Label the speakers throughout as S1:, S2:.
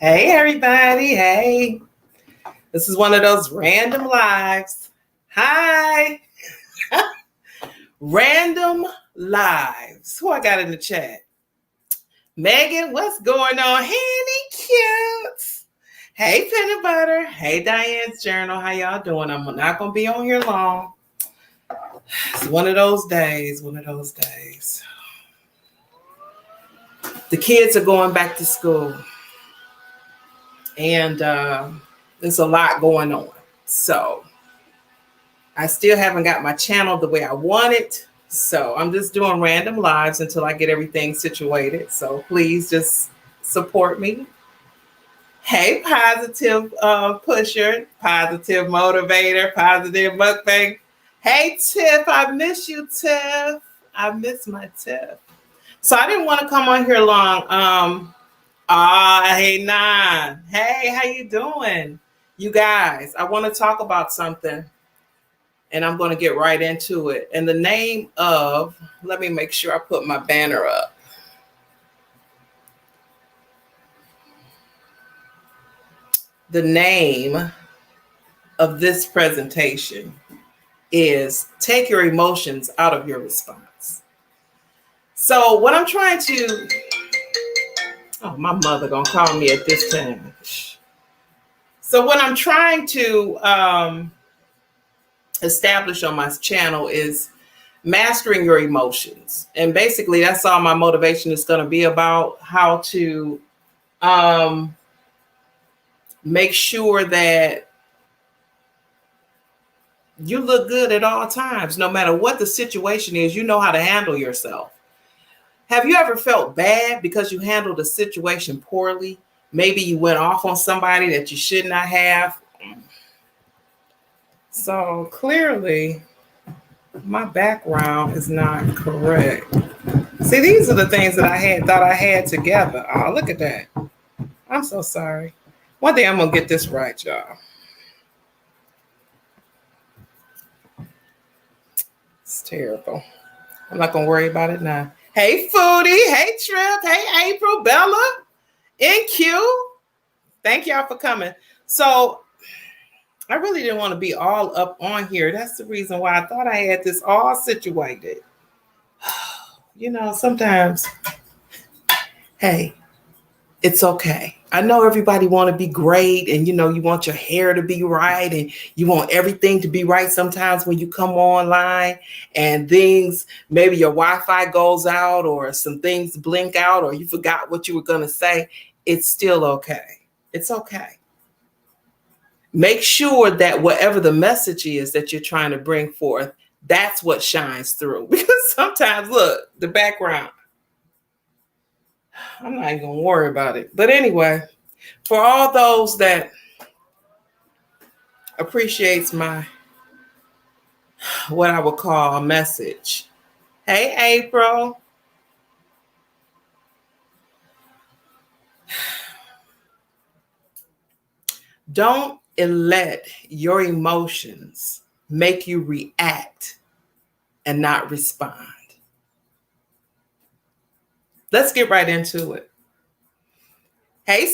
S1: Hey, everybody. Hey, this is one of those random lives. Hi, random lives. Who I got in the chat? Megan, what's going on? Handy Cutes. Hey, Peanut Butter. Hey, Diane's Journal. How y'all doing? I'm not going to be on here long. It's one of those days. The kids are going back to school. And there's a lot going on. So I still haven't got my channel the way I want it. So I'm just doing random lives until I get everything situated. So please just support me. Hey, positive pusher, positive motivator, positive mukbang. Hey, Tiff, I miss you, Tiff. I miss my Tiff. So I didn't want to come on here long. Hey, Nan. Hey, how you doing? You guys, I want to talk about something, and I'm going to get right into it. And the name of, let me make sure I put my banner up. The name of this presentation is Take Your Emotions Out of Your Response. So what I'm trying to... Oh, my mother gonna call me at this time. So what I'm trying to establish on my channel is mastering your emotions. And basically that's all my motivation is gonna be about, how to make sure that you look good at all times, no matter what the situation is. You know how to handle yourself. Have you ever felt bad because you handled a situation poorly? Maybe you went off on somebody that you should not have. So clearly, my background is not correct. See, these are the things that I thought I had together. Oh, look at that. I'm so sorry. One day I'm going to get this right, y'all. It's terrible. I'm not going to worry about it now. Hey, Foodie. Hey, Trip. Hey, April, Bella, NQ. Thank y'all for coming. So I really didn't want to be all up on here. That's the reason why I thought I had this all situated. You know, sometimes, hey, it's okay. I know everybody want to be great, and you know, you want your hair to be right, and you want everything to be right. Sometimes when you come online and things, maybe your Wi-Fi goes out or some things blink out or you forgot what you were going to say, it's still okay. It's okay. Make sure that whatever the message is that you're trying to bring forth, that's what shines through. Because sometimes, look, the background, I'm not even going to worry about it. But anyway, for all those that appreciates my, what I would call a message. Hey, April. Don't let your emotions make you react and not respond. Let's get right into it. Hey,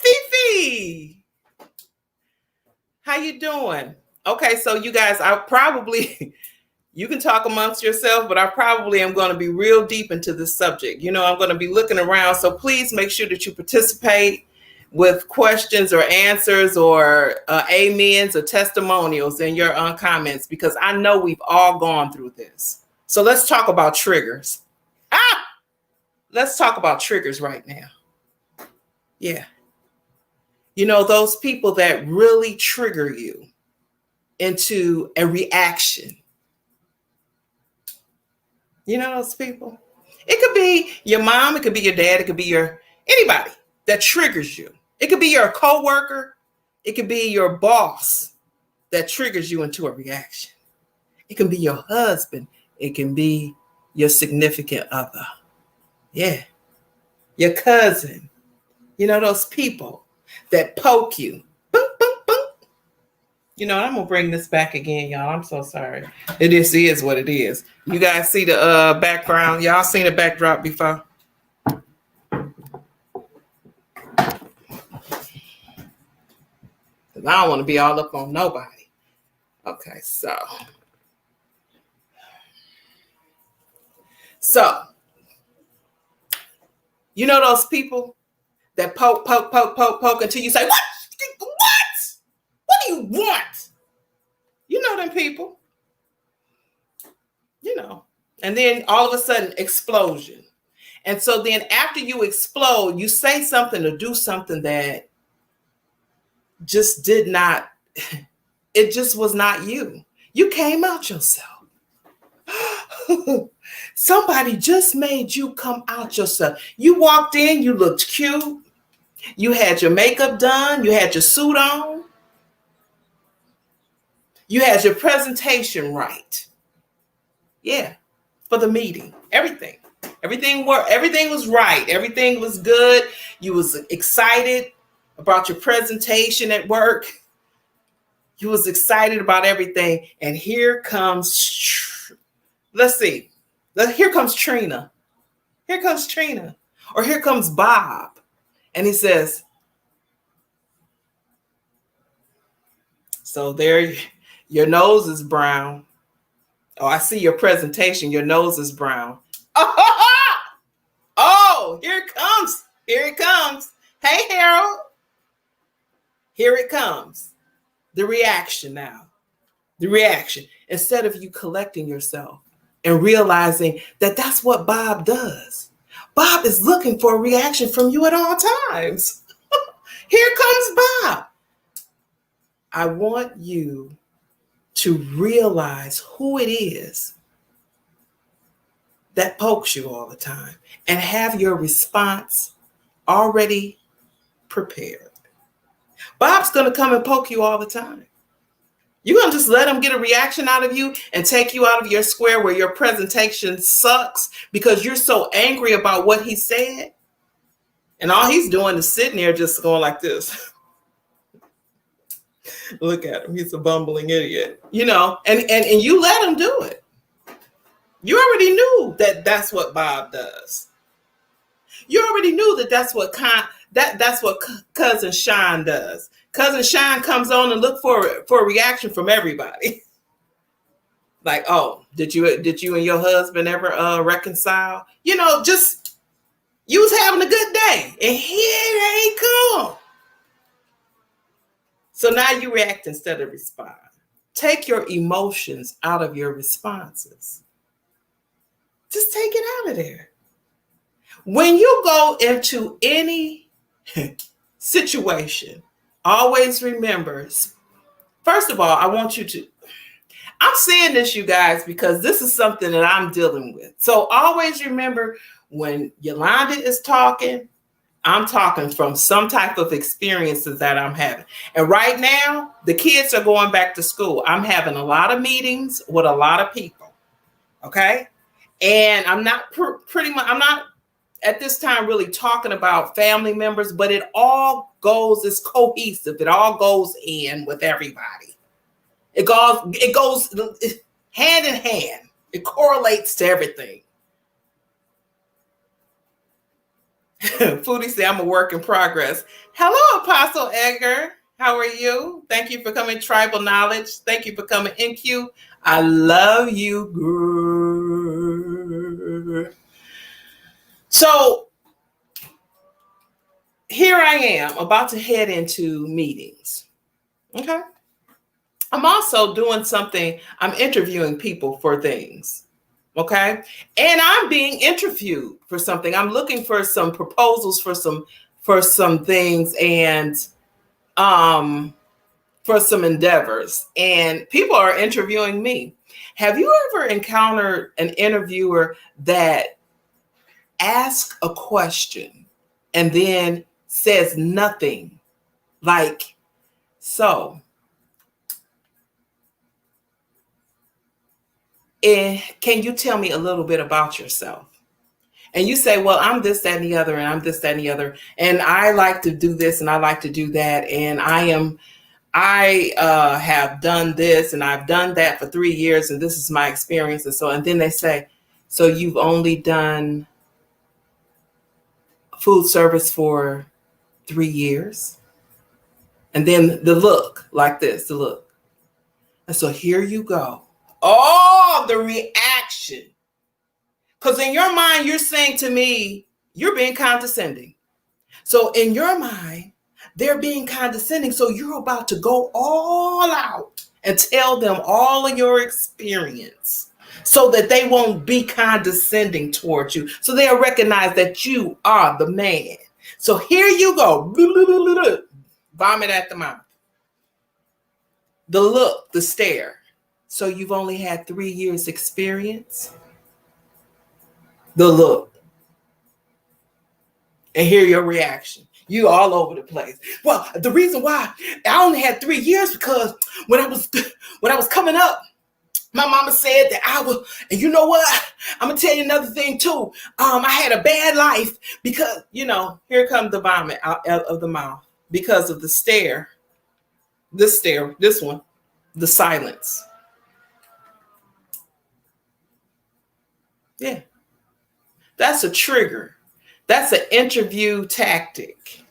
S1: Fifi. How you doing? Okay, so you guys, I probably, you can talk amongst yourself, but I probably am going to be real deep into this subject. You know, I'm going to be looking around. So please make sure that you participate with questions or answers or amens or testimonials in your comments, because I know we've all gone through this. So let's talk about triggers. Let's talk about triggers right now. Yeah. You know, those people that really trigger you into a reaction. You know those people? It could be your mom, it could be your dad, it could be anybody that triggers you. It could be your coworker, it could be your boss that triggers you into a reaction. It can be your husband, it can be your significant other. Yeah. Your cousin. You know those people that poke you. Boom, boom, boom. You know, I'm going to bring this back again, y'all. I'm so sorry. It is what it is. You guys see the background? Y'all seen the backdrop before? I don't want to be all up on nobody. Okay, so you know those people that poke until you say, what? What do you want? You know them people. You know. And then all of a sudden, explosion. And so then after you explode, you say something or do something that just did not, it just was not you. You came out yourself. Somebody just made you come out yourself. You walked in, you looked cute. You had your makeup done. You had your suit on. You had your presentation right. Yeah, for the meeting. Everything worked. Everything was right. Everything was good. You was excited about your presentation at work. You was excited about everything. And here comes, let's see. Here comes Trina. Here comes Trina. Or here comes Bob. And he says, so there, your nose is brown. Oh, I see your presentation. Your nose is brown. Oh, here it comes. Here it comes. Hey, Harold. Here it comes. The reaction now. The reaction. Instead of you collecting yourself and realizing that that's what Bob does. Bob is looking for a reaction from you at all times. Here comes Bob. I want you to realize who it is that pokes you all the time and have your response already prepared. Bob's going to come and poke you all the time. You're going to just let him get a reaction out of you and take you out of your square where your presentation sucks because you're so angry about what he said. And all he's doing is sitting there just going like this. Look at him. He's a bumbling idiot, you know, and you let him do it. You already knew that that's what Bob does. You already knew that that's what Cousin Sean does. Cousin Sean comes on and look for a reaction from everybody. Like, oh, did you and your husband ever reconcile? You know, just you was having a good day, and here they come. So now you react instead of respond. Take your emotions out of your responses. Just take it out of there. When you go into any situation, always remember, first of all, I want you to, I'm saying this, you guys, because this is something that I'm dealing with. So always remember when Yolanda is talking, I'm talking from some type of experiences that I'm having. And right now, the kids are going back to school. I'm having a lot of meetings with a lot of people. Okay. And I'm not I'm not at this time really talking about family members, but it all goes, it's cohesive. It all goes in with everybody. It goes hand in hand. It correlates to everything. Foodie say I'm a work in progress. Hello, Apostle Edgar. How are you? Thank you for coming. Tribal Knowledge. Thank you for coming. NQ. I love you, girl. So here I am about to head into meetings. Okay. I'm also doing something. I'm interviewing people for things. Okay. And I'm being interviewed for something. I'm looking for some proposals for some things and for some endeavors. And people are interviewing me. Have you ever encountered an interviewer that asks a question and then says nothing? Like, so can you tell me a little bit about yourself? And you say, well, I'm this, that, and the other, and I'm this, that, and the other, and I like to do this, and I like to do that, and I have done this, and I've done that for 3 years, and this is my experience, and then they say, so you've only done food service for 3 years? And then the look, like this, the look. And so here you go. Oh, the reaction. Because in your mind, you're saying to me, you're being condescending. So in your mind, they're being condescending. So you're about to go all out and tell them all of your experience so that they won't be condescending towards you. So they'll recognize that you are the man. So here you go. Vomit at the mouth. The look, the stare. So you've only had 3 years experience. The look. And hear your reaction. You all over the place. Well, the reason why I only had 3 years because when I was coming up, my mama said that I will, and you know what? I'm gonna tell you another thing too. I had a bad life because, here comes the vomit out of the mouth because of the stare. This one, the silence. Yeah, that's a trigger. That's an interview tactic.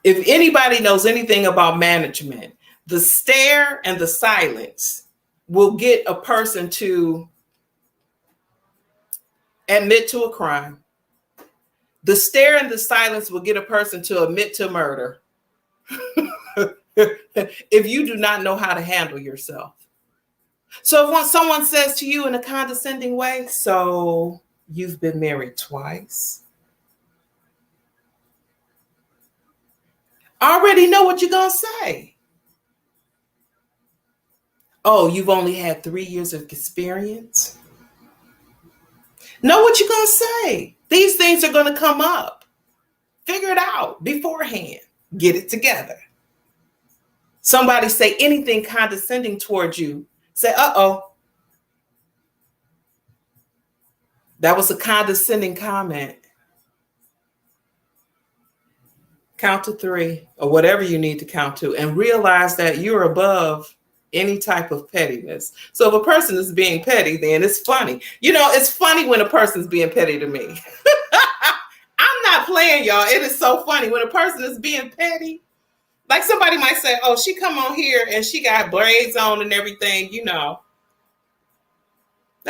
S1: If anybody knows anything about management, the stare and the silence will get a person to admit to a crime. The stare and the silence will get a person to admit to murder. If you do not know how to handle yourself. So if someone says to you in a condescending way, so you've been married twice. I already know what you're going to say. Oh, you've only had 3 years of experience. Know what you're going to say. These things are going to come up. Figure it out beforehand. Get it together. Somebody say anything condescending towards you. Say, uh-oh. That was a condescending comment. Count to 3 or whatever you need to count to and realize that you're above any type of pettiness. So if a person is being petty, then it's funny. It's funny when a person's being petty to me. I'm not playing, y'all. It is so funny when a person is being petty. Like somebody might say, oh, she come on here and she got braids on and everything, That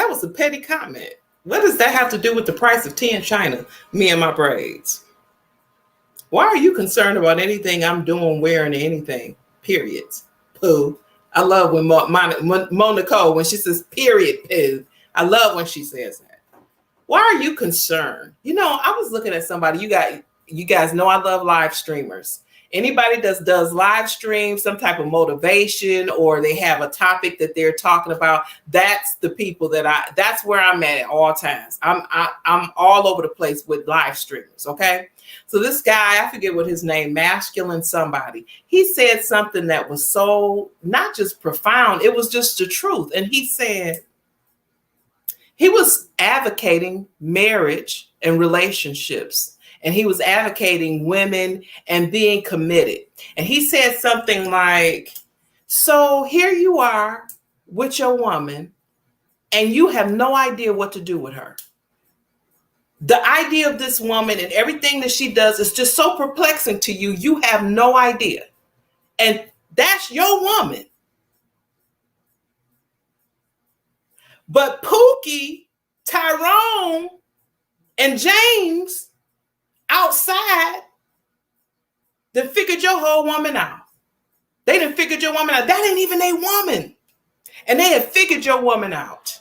S1: was a petty comment. What does that have to do with the price of tea in China? Me and my braids. Why are you concerned about anything I'm doing, wearing, anything? Periods. Pooh. I love when Monaco, when she says period, poo. I love when she says that. Why are you concerned? I was looking at somebody. You guys know I love live streamers. Anybody that does live stream, some type of motivation, or they have a topic that they're talking about, that's the people that's where I'm at all times. I'm all over the place with live streamers, okay? So this guy, I forget what his name, masculine somebody, he said something that was so not just profound, it was just the truth. And he said, he was advocating marriage and relationships. And he was advocating women and being committed. And he said something like, so here you are with your woman and you have no idea what to do with her. The idea of this woman and everything that she does is just so perplexing to you. You have no idea. And that's your woman. But Pookie, Tyrone, and James outside, they figured your whole woman out. They done figured your woman out. That ain't even a woman. And they have figured your woman out.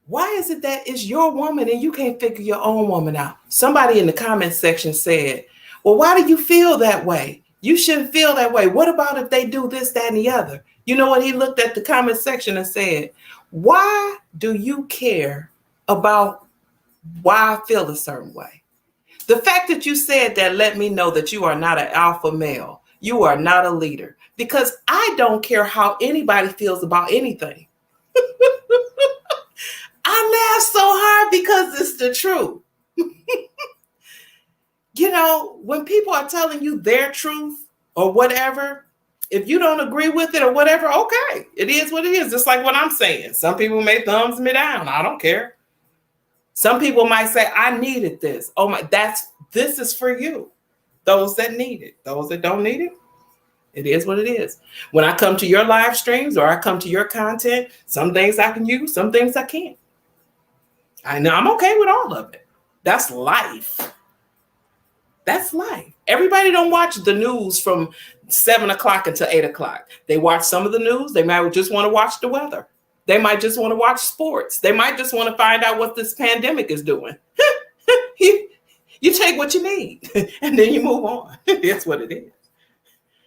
S1: Why is it that it's your woman and you can't figure your own woman out? Somebody in the comment section said, well, why do you feel that way? You shouldn't feel that way. What about if they do this, that, and the other? You know what? He looked at the comment section and said, why do you care about why I feel a certain way? The fact that you said that let me know that you are not an alpha male. You are not a leader, because I don't care how anybody feels about anything. I laugh so hard because it's the truth. When people are telling you their truth or whatever, if you don't agree with it or whatever, okay, it is what it is. Just like what I'm saying. Some people may thumbs me down. I don't care. Some people might say, I needed this. Oh my, this is for you. Those that need it, those that don't need it, it is what it is. When I come to your live streams or I come to your content, some things I can use, some things I can't. I know I'm okay with all of it. That's life. That's life. Everybody don't watch the news from 7 o'clock until 8 o'clock. They watch some of the news. They might just want to watch the weather. They might just want to watch sports. They might just want to find out what this pandemic is doing. You take what you need and then you move on. That's what it is.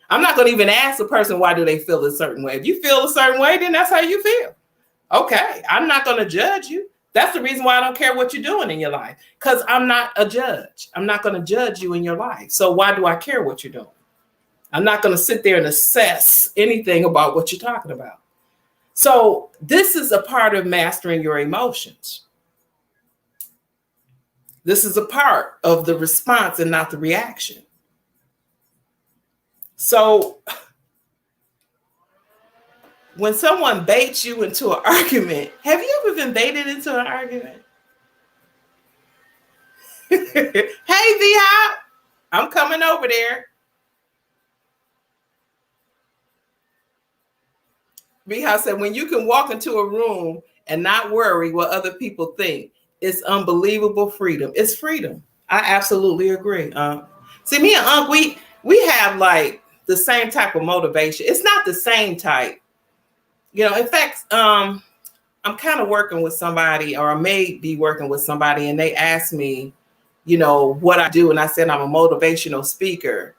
S1: I'm not going to even ask a person, why do they feel a certain way? If you feel a certain way, then that's how you feel. Okay. I'm not going to judge you. That's the reason why I don't care what you're doing in your life, because I'm not a judge. I'm not going to judge you in your life. So why do I care what you're doing? I'm not going to sit there and assess anything about what you're talking about. So this is a part of mastering your emotions. This is a part of the response and not the reaction. So when someone baits you into an argument, have you ever been baited into an argument? Hey, V-Hop, I'm coming over there. V-Hop said, when you can walk into a room and not worry what other people think, it's unbelievable freedom. It's freedom. I absolutely agree. See, me and Unc, we have like the same type of motivation. It's not the same type. You know, in fact, I'm kind of working with somebody, or I may be working with somebody, and they asked me, you know, what I do. And I said, I'm a motivational speaker.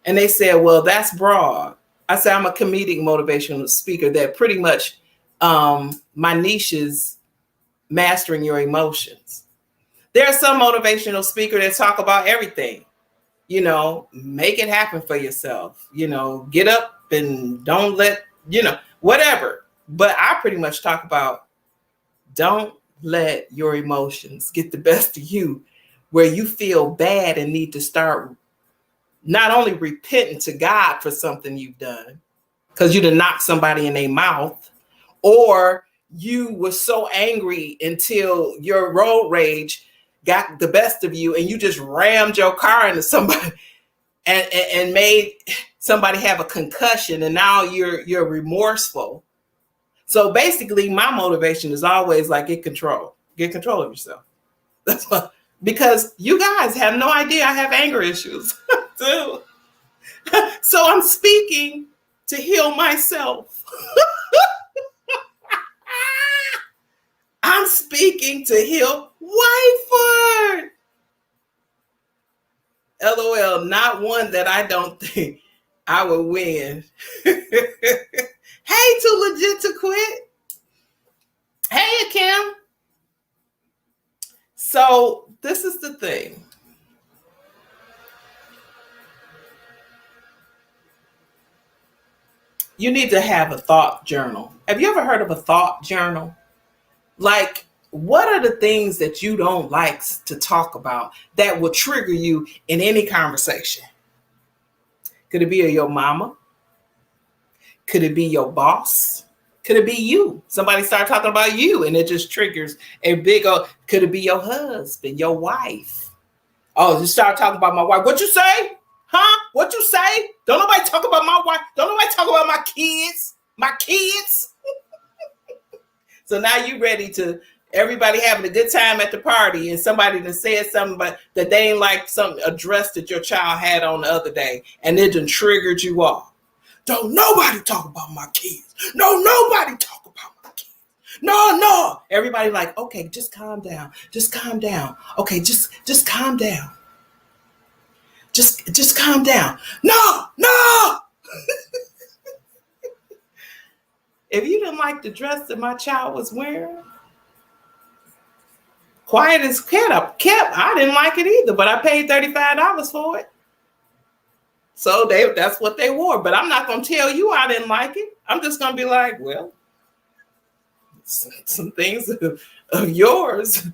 S1: And they said, well, that's broad. I said, I'm a comedic motivational speaker that pretty much my niche is mastering your emotions. There are some motivational speakers that talk about everything. You know, make it happen for yourself. You know, get up and don't let, you know, whatever. But I pretty much talk about don't let your emotions get the best of you, where you feel bad and need to start not only repenting to God for something you've done, because you done knocked somebody in their mouth, or you were so angry until your road rage got the best of you and you just rammed your car into somebody and made somebody have a concussion, and now you're remorseful. So basically my motivation is always like, get control of yourself. That's what, because you guys have no idea I have anger issues too. So I'm speaking to heal myself. I'm speaking to heal Whiteford. LOL, not one that I don't think I would win. Hey, too legit to quit. Hey, Kim. So this is the thing. You need to have a thought journal. Have you ever heard of a thought journal? Like, what are the things that you don't like to talk about that will trigger you in any conversation? Could it be your mama? Could it be your boss? Could it be you? Somebody start talking about you and it just triggers a big old, could it be your husband, your wife? Oh, you start talking about my wife. What you say? Huh? What you say? Don't nobody talk about my wife. Don't nobody talk about my kids. My kids. So now you ready to, everybody having a good time at the party, and somebody that said something but that they ain't like some address that your child had on the other day, and it done triggered you off. Don't nobody talk about my kids. No, nobody talk about my kids. No. Everybody like, okay, just calm down. Just calm down. Okay, just calm down. Just calm down. No. If you didn't like the dress that my child was wearing, quiet as kept, I didn't like it either, but I paid $35 for it. So that's what they wore. But I'm not going to tell you I didn't like it. I'm just going to be like, well, some things of yours,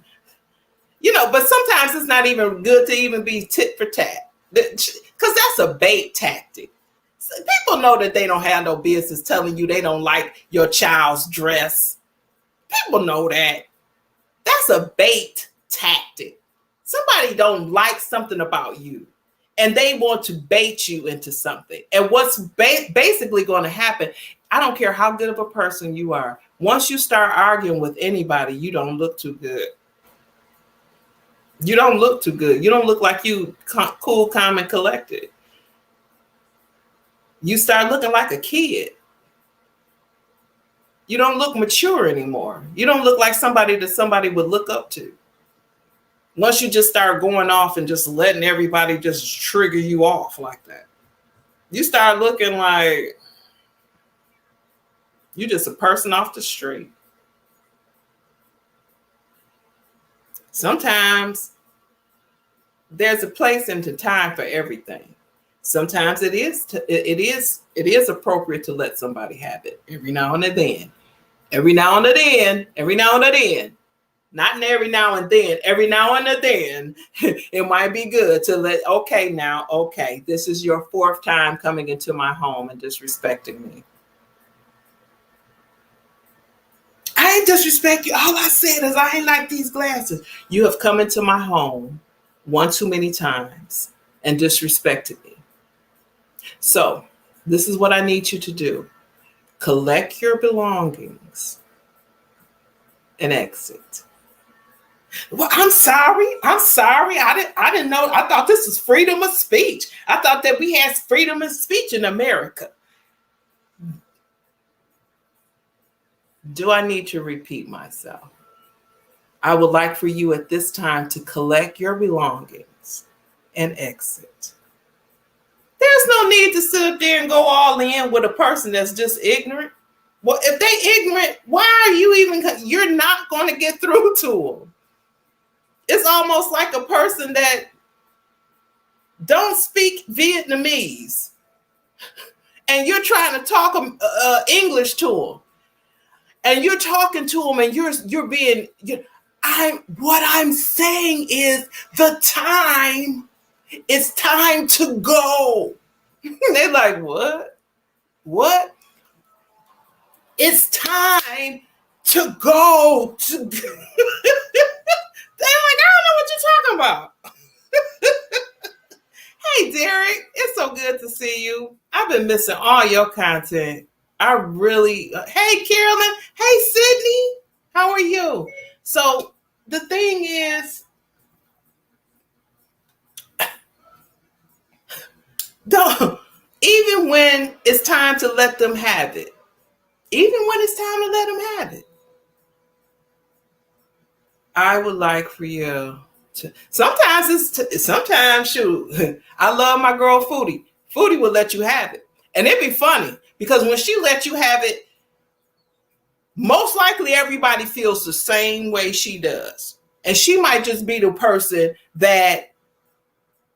S1: you know, but sometimes it's not even good to even be tit for tat, because that's a bait tactic. People know that they don't have no business telling you they don't like your child's dress. People know that. That's a bait tactic. Somebody don't like something about you and they want to bait you into something. And what's basically going to happen, I don't care how good of a person you are, once you start arguing with anybody, you don't look too good. You don't look too good. You don't look like you cool, calm, and collected. You start looking like a kid. You don't look mature anymore. You don't look like somebody that somebody would look up to. Once you just start going off and just letting everybody just trigger you off like that, you start looking like you're just a person off the street. Sometimes there's a place and a time for everything. Sometimes it is appropriate to let somebody have it every now and then. Every now and then. Not in every now and then. Every now and then, it might be good to okay, this is your fourth time coming into my home and disrespecting me. I ain't disrespect you. All I said is I ain't like these glasses. You have come into my home one too many times and disrespected me. So this is what I need you to do. Collect your belongings and exit. Well, I'm sorry. I didn't know. I thought this was freedom of speech. I thought that we had freedom of speech in America. Do I need to repeat myself? I would like for you at this time to collect your belongings and exit. There's no need to sit up there and go all in with a person that's just ignorant. Well, if they ignorant, why are you even, you're not going to get through to them. It's almost like a person that don't speak Vietnamese and you're trying to talk English to them. And you're talking to them and you're being, what I'm saying is it's time to go. They're like, what? What? It's time to go. They're like, I don't know what you're talking about. Hey, Derek, it's so good to see you. I've been missing all your content. I really, hey, Carolyn, hey, Sydney, how are you? So the thing is, even when it's time to let them have it, I would like for you to, sometimes shoot, I love my girl Foodie. Foodie will let you have it. And it'd be funny because when she lets you have it, most likely everybody feels the same way she does. And she might just be the person that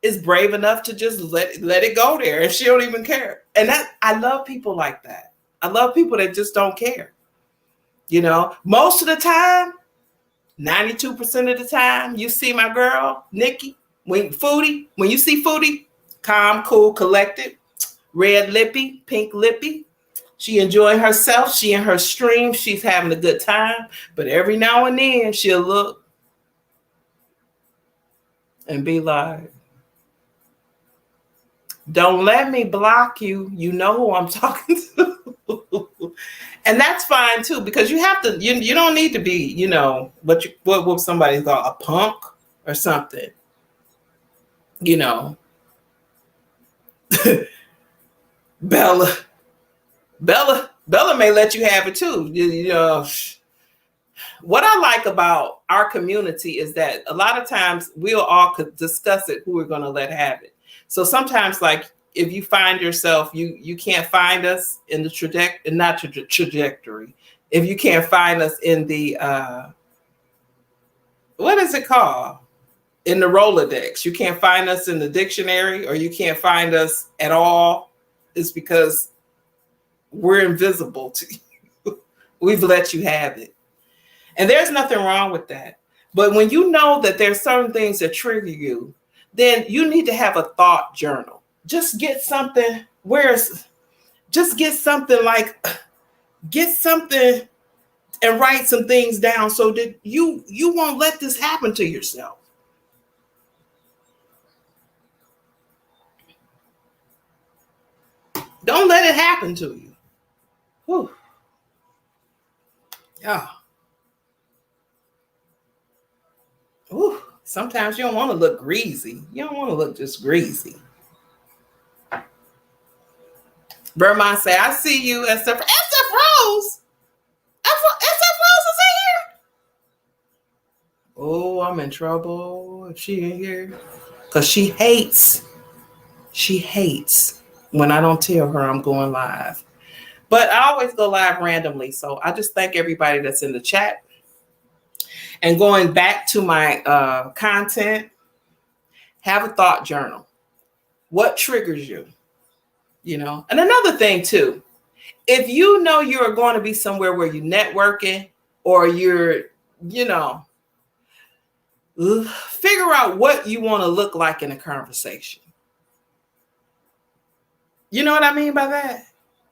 S1: is brave enough to just let it go there and she don't even care. And I love people like that. I love people that just don't care. You know, most of the time, 92% of the time, you see my girl, Nikki, when you see Foodie, calm, cool, collected, red lippy, pink lippy. She enjoying herself. She in her stream. She's having a good time. But every now and then she'll look and be like, don't let me block you. You know who I'm talking to. And that's fine too, because you have to, you don't need to be, you know, what somebody call a punk or something, you know. Bella may let you have it too. You know, what I like about our community is that a lot of times we'll all discuss it, who we're going to let have it. So sometimes, like, if you find yourself, you can't find us in the trajectory. If you can't find us in the, what is it called? In the Rolodex, you can't find us in the dictionary, or you can't find us at all. It's because we're invisible to you. We've let you have it. And there's nothing wrong with that. But when you know that there's certain things that trigger you, then you need to have a thought journal. Just get something get something and write some things down so that you won't let this happen to yourself. Don't let it happen to you. Whew. Yeah. Ooh, sometimes you don't want to look greasy. You don't want to look just greasy. Vermont say, I see you, SF Rose. SF Rose is in here. Oh, I'm in trouble if she in here. Because she hates when I don't tell her I'm going live. But I always go live randomly. So I just thank everybody that's in the chat. And going back to my content, have a thought journal. What triggers you? You know, and another thing too, if you know you're going to be somewhere where you're networking or you're, you know, figure out what you want to look like in a conversation. You know what I mean by that?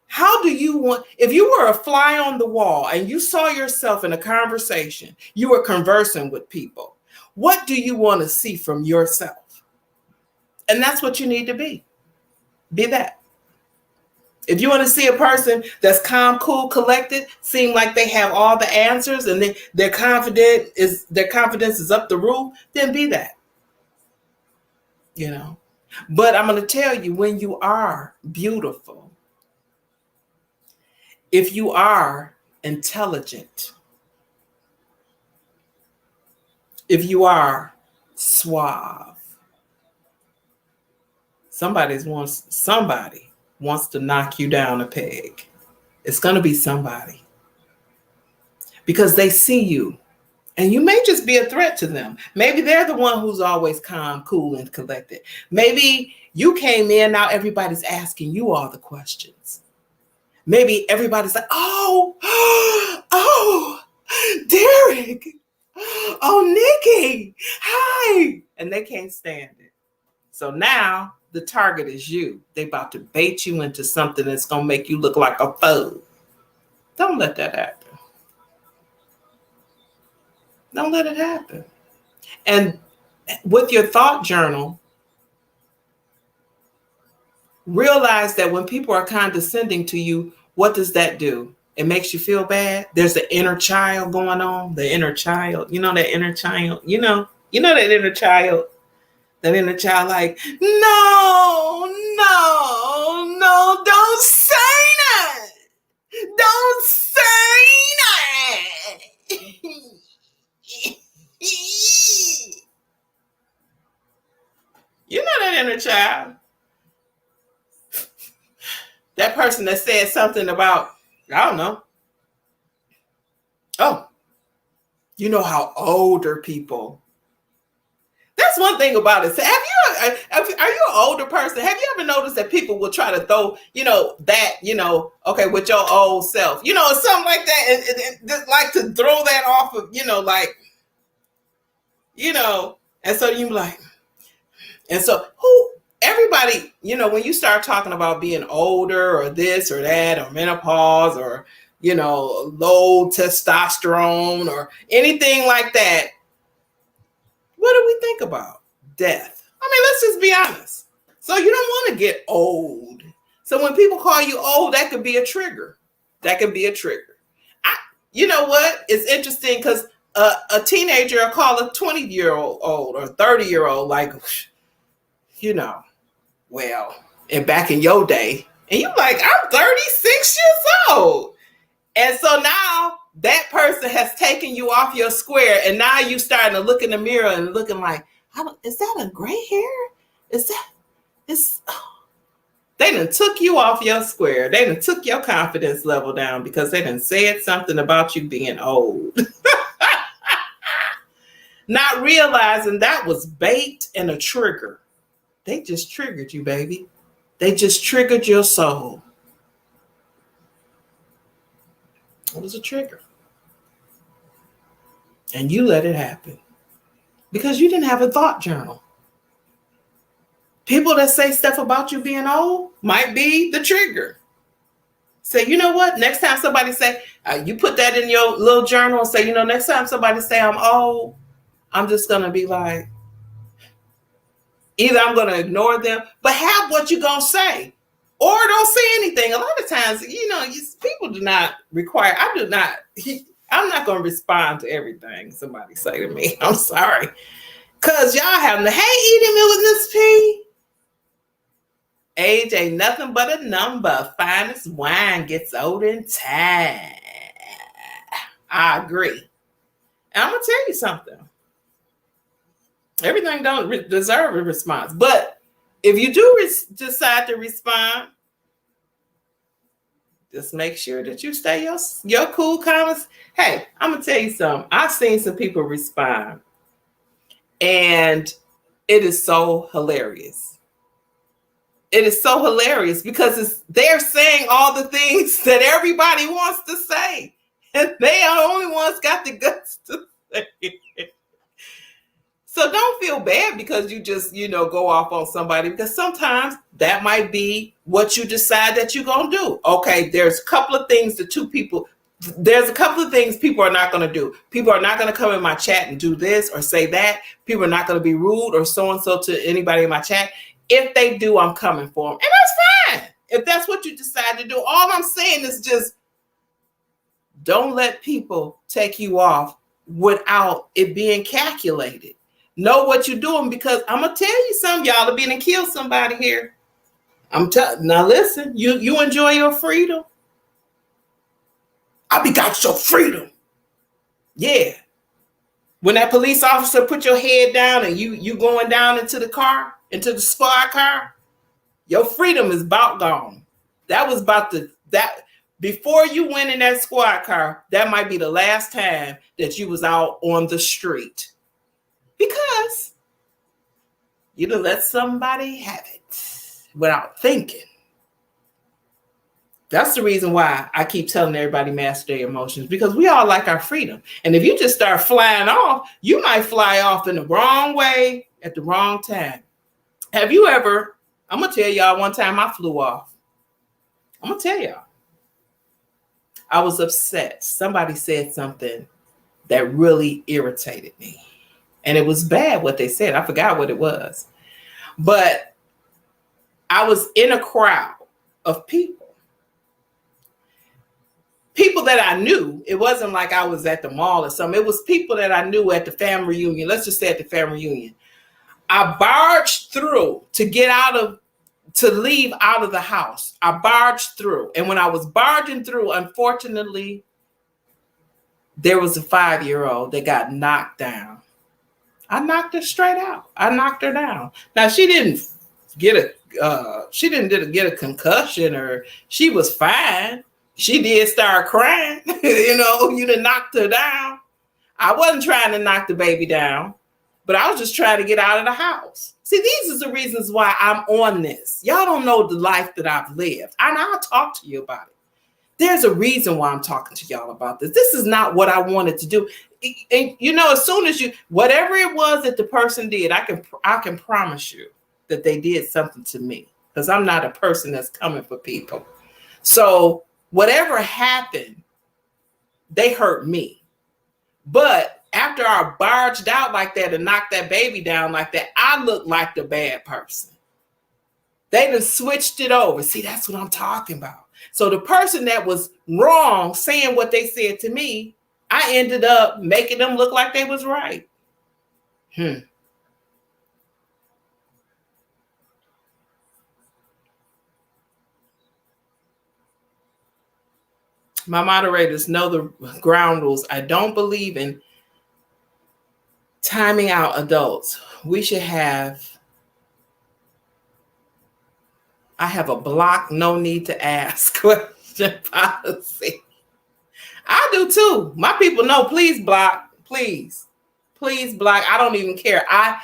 S1: How do you want, if you were a fly on the wall and you saw yourself in a conversation, you were conversing with people, what do you want to see from yourself? And that's what you need to be. Be that. If you want to see a person that's calm, cool, collected, seem like they have all the answers and their confidence is up the roof, then be that. You know. But I'm going to tell you, when you are beautiful, if you are intelligent, if you are suave, somebody wants to knock you down a peg. It's going to be somebody. Because they see you. And you may just be a threat to them. Maybe they're the one who's always calm, cool, and collected. Maybe you came in, now everybody's asking you all the questions. Maybe everybody's like, oh, Derek. Oh, Nikki. Hi. And they can't stand it. So now the target is you. They about to bait you into something that's going to make you look like a fool. Don't let that happen. Don't let it happen. And with your thought journal, realize that when people are condescending to you, what does that do? It makes you feel bad. There's the inner child going on. The inner child. You know that inner child. You know that inner child. That inner child like, no, don't say that. Don't say that. You know that inner child. That person that said something about, I don't know. Oh, you know how older people. That's one thing about it. So are you an older person? Have you ever noticed that people will try to throw, okay, with your old self, something like that, and like to throw that off of, and so you like, and so everybody, when you start talking about being older or this or that or menopause or, low testosterone or anything like that, what do we think about? Death. I mean, let's just be honest. So you don't want to get old. So when people call you old, that could be a trigger. You know what? It's interesting because a teenager will call a 20-year-old old or 30-year-old like, well, and back in your day, and you're like, I'm 36 years old. And so now that person has taken you off your square, and now you starting to look in the mirror and looking like, is that a gray hair? They done took you off your square. They done took your confidence level down because they done said something about you being old. Not realizing that was bait and a trigger. They just triggered you, baby. They just triggered your soul. It was a trigger. And you let it happen because you didn't have a thought journal. People that say stuff about you being old might be the trigger. Say, you know what? Next time somebody say, you put that in your little journal and say, you know, next time somebody say I'm old, I'm just going to be like, either I'm going to ignore them, but have what you're going to say. Or don't say anything. A lot of times, you know, people do not require, I'm not going to respond to everything somebody say to me. I'm sorry. Because y'all have the, hey, eating me with Miss P. Age ain't nothing but a number. Finest wine gets old in time. I agree. And I'm going to tell you something. Everything don't deserve a response. But if you do decide to respond, just make sure that you stay your cool comments. Hey, I'm going to tell you something. I've seen some people respond. And it is so hilarious. It is so hilarious because they're saying all the things that everybody wants to say. And they are the only ones got the guts to say it. So don't feel bad because you just, go off on somebody, because sometimes that might be what you decide that you're going to do. Okay, there's a couple of things people are not going to do. People are not going to come in my chat and do this or say that. People are not going to be rude or so-and-so to anybody in my chat. If they do, I'm coming for them. And that's fine. If that's what you decide to do, all I'm saying is just don't let people take you off without it being calculated. Know what you're doing, because I'm going to tell you something. Y'all are being to kill somebody here. Now listen, you enjoy your freedom. I got your freedom. Yeah. When that police officer put your head down and you going down into the squad car, your freedom is about gone. That was before you went in that squad car, that might be the last time that you was out on the street. Because you done let somebody have it without thinking. That's the reason why I keep telling everybody master their emotions, because we all like our freedom. And if you just start flying off, you might fly off in the wrong way at the wrong time. Have you ever, I'm going to tell y'all one time I flew off. I'm going to tell y'all. I was upset. Somebody said something that really irritated me. And it was bad what they said. I forgot what it was. But I was in a crowd of people that I knew. It wasn't like I was at the mall or something. It was people that I knew at the family reunion. Let's just say at the family reunion. I barged through to leave out of the house. I barged through. And when I was barging through, unfortunately, there was a 5-year-old that got knocked down. I knocked her straight out. I knocked her down. Now, she didn't get a concussion, or she was fine. She did start crying. You done knocked her down. I wasn't trying to knock the baby down, but I was just trying to get out of the house. See, these are the reasons why I'm on this. Y'all don't know the life that I've lived, and I'll talk to you about it. There's a reason why I'm talking to y'all about this. This is not what I wanted to do. And, as soon as whatever it was that the person did, I can promise you that they did something to me, because I'm not a person that's coming for people. So whatever happened, they hurt me. But after I barged out like that and knocked that baby down like that, I looked like the bad person. They done switched it over. See, that's what I'm talking about. So the person that was wrong saying what they said to me, I ended up making them look like they was right. My moderators know the ground rules. I don't believe in timing out adults. I have a block, no need to ask question policy. I do too. My people know, please block, please block. I don't even care. I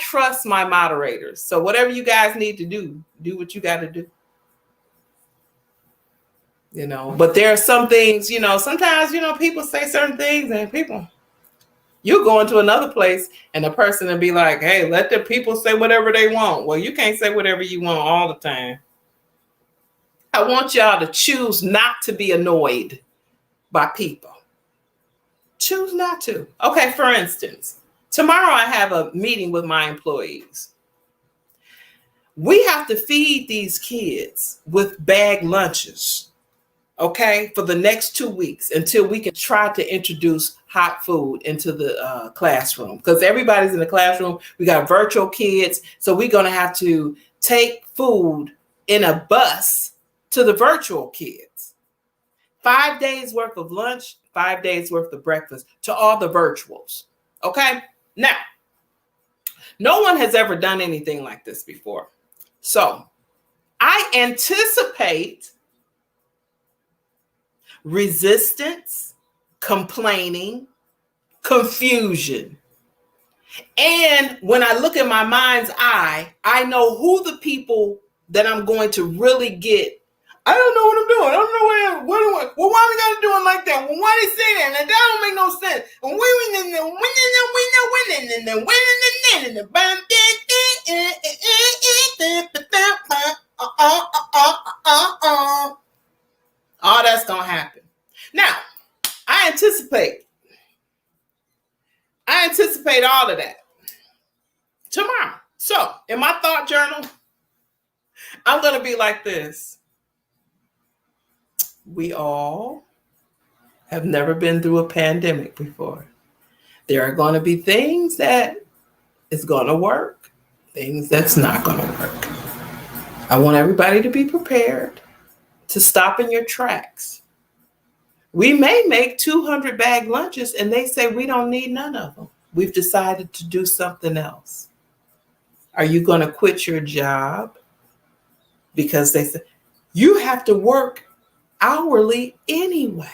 S1: trust my moderators. So whatever you guys need to do what you got to do. But there are some things, sometimes, people say certain things, and you go into another place and the person will be like, hey, let the people say whatever they want. Well, you can't say whatever you want all the time. I want y'all to choose not to be annoyed by people. Choose not to. Okay, for instance, tomorrow I have a meeting with my employees. We have to feed these kids with bag lunches, okay, for the next 2 weeks until we can try to introduce hot food into the classroom. Because everybody's in the classroom. We got virtual kids. So we're going to have to take food in a bus to the virtual kids. 5 days worth of lunch, 5 days worth of breakfast to all the virtuals. Okay. Now, no one has ever done anything like this before. So I anticipate resistance, complaining, confusion. And when I look in my mind's eye, I know who the people that I'm going to really get. I don't know what I'm doing. I don't know what well, why we gotta do it like that? Well, why they say that? That don't make no sense. All that's gonna happen. Now, I anticipate all of that tomorrow. So, in my thought journal, I'm gonna be like this. We all have never been through a pandemic before. There are going to be things that is going to work, things that's not going to work. I want everybody to be prepared to stop in your tracks. We may make 200 bag lunches and they say we don't need none of them. We've decided to do something else. Are you going to quit your job because they say you have to work hourly anyway?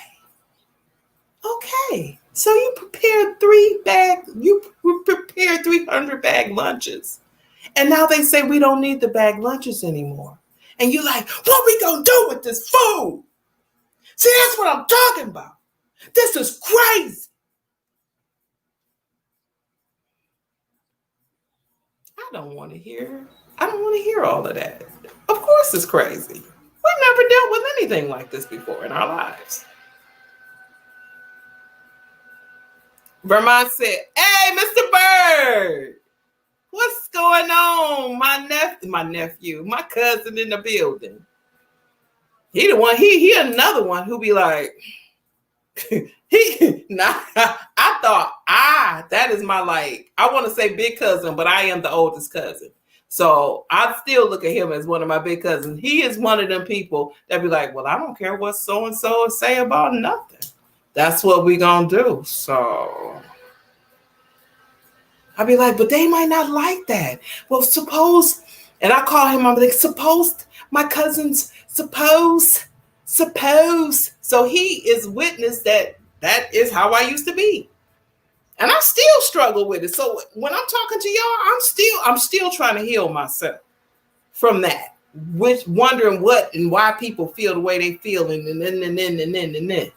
S1: Okay, so you prepared 300 bag lunches, and now they say we don't need the bag lunches anymore. And you're like, what we gonna do with this food? See, that's what I'm talking about. This is crazy. I don't want to hear all of that. Of course it's crazy. We've never dealt with anything like this before in our lives. Vermont said, hey, Mr. Bird, what's going on? My nephew, my cousin in the building. He the one, he another one who be like, that is my, like, I want to say big cousin, but I am the oldest cousin. So I still look at him as one of my big cousins. He is one of them people that be like, well, I don't care what so-and-so say about nothing. That's what we gonna do. So I'll be like, but they might not like that. Well, suppose, and I call him, I'm like, suppose my cousins, suppose. So he is witness that is how I used to be. And I still struggle with it. So when I'm talking to y'all, I'm still trying to heal myself from that, which wondering what and why people feel the way they feel, and then.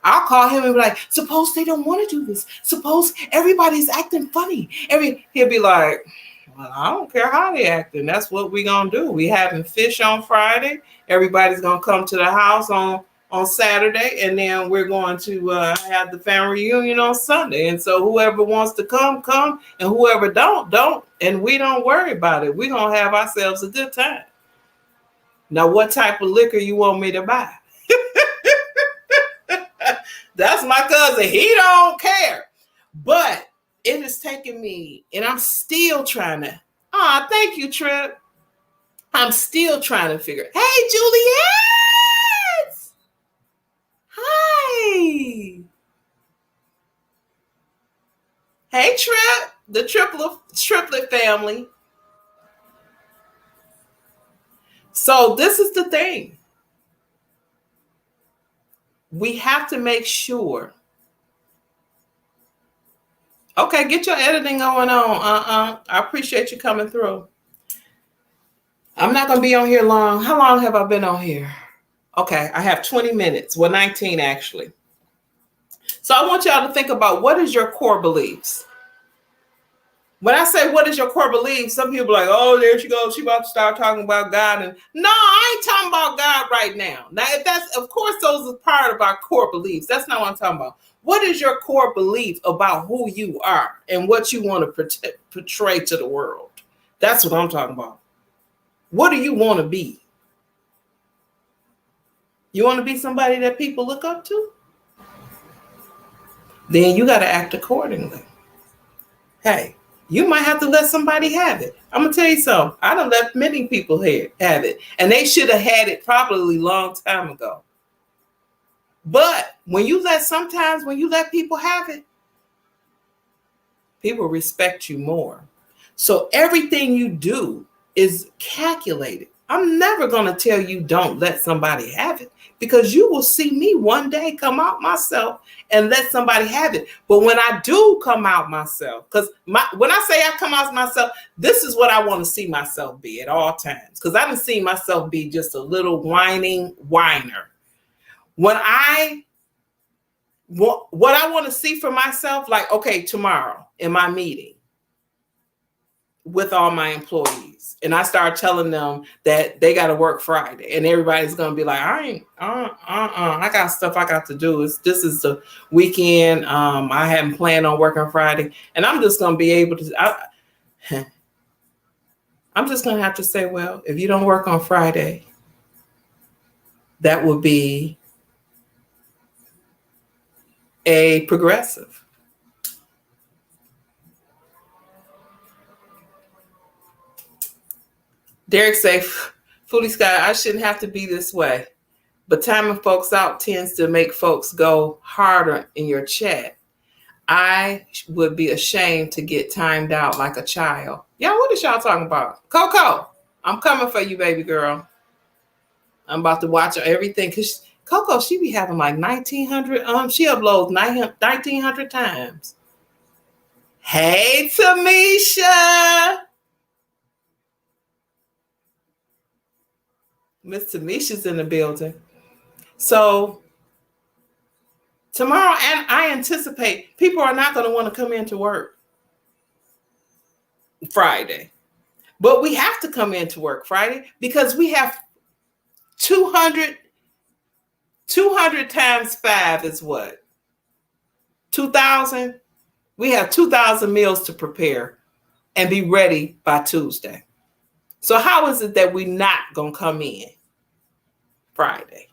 S1: I'll call him and be like, suppose they don't want to do this. Suppose everybody's acting funny. He'll be like, well, I don't care how they acting. That's what we gonna do. We having fish on Friday. Everybody's gonna come to the house on Saturday, and then we're going to have the family reunion on Sunday. And so whoever wants to come, and whoever don't, and we don't worry about it. We're gonna have ourselves a good time. Now, what type of liquor you want me to buy? That's my cousin. He don't care. But it is taking me, and I'm still trying to, thank you, Trip. I'm still trying to figure, hey, Juliet. Hi. Hey, Trip, the triplet family. So this is the thing. We have to make sure. Okay, get your editing going on. I appreciate you coming through. I'm not going to be on here long. How long have I been on here? Okay, I have 20 minutes. Well, 19 actually. So I want y'all to think about, what is your core beliefs? When I say what is your core belief, some people are like, oh, there she goes. She about to start talking about God. And no, I ain't talking about God right now. Now, if that's, of course, those are part of our core beliefs. That's not what I'm talking about. What is your core belief about who you are and what you want to portray to the world? That's what I'm talking about. What do you want to be? You want to be somebody that people look up to? Then you got to act accordingly. Hey, you might have to let somebody have it. I'm going to tell you something. I done let many people have it. And they should have had it probably a long time ago. But sometimes when you let people have it, people respect you more. So everything you do is calculated. I'm never going to tell you don't let somebody have it, because you will see me one day come out myself and let somebody have it. But when I do come out myself, because when I say I come out myself, this is what I want to see myself be at all times, because I didn't see myself be just a little whining whiner. What I want to see for myself, like, okay, tomorrow in my meeting with all my employees, and I start telling them that they got to work Friday, and everybody's gonna be like, I got stuff I got to do. This is the weekend. I haven't planned on working Friday, and I'm just gonna be able to. I'm just gonna have to say, well, if you don't work on Friday, that would be a progressive. Derek say, Foodie Sky, I shouldn't have to be this way. But timing folks out tends to make folks go harder in your chat. I would be ashamed to get timed out like a child. Yeah, what is y'all talking about? Coco, I'm coming for you, baby girl. I'm about to watch everything. Because Coco, she be having like 1,900. She uploads 1,900 times. Hey, Tamisha. Miss Tamisha's in the building. So tomorrow, and I anticipate people are not going to want to come into work Friday. But we have to come into work Friday because we have 200 times 5 is what? 2,000? We have 2,000 meals to prepare and be ready by Tuesday. So how is it that we're not going to come in Friday?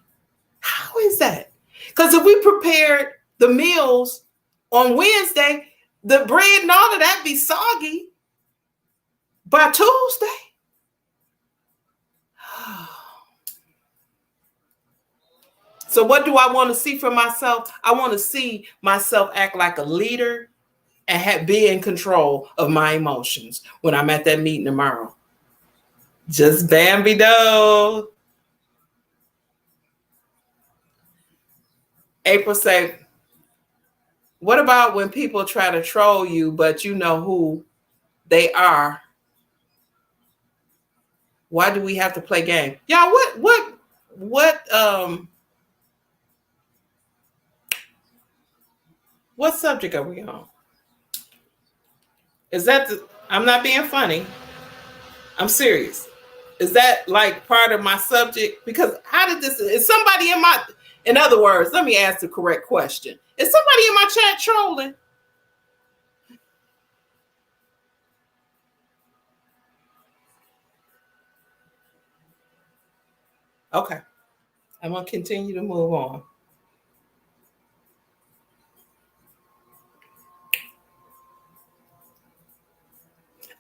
S1: How is that? Because if we prepared the meals on Wednesday, the bread and all of that be soggy by Tuesday. So what do I want to see for myself? I want to see myself act like a leader and be in control of my emotions when I'm at that meeting tomorrow. Just Bambi-do. April say, what about when people try to troll you, but you know who they are? Why do we have to play game? Y'all, what subject are we on? Is that I'm not being funny. I'm serious. Is that like part of my subject? Because how did this, is somebody in other words, let me ask the correct question. Is somebody in my chat trolling? Okay. I'm going to continue to move on.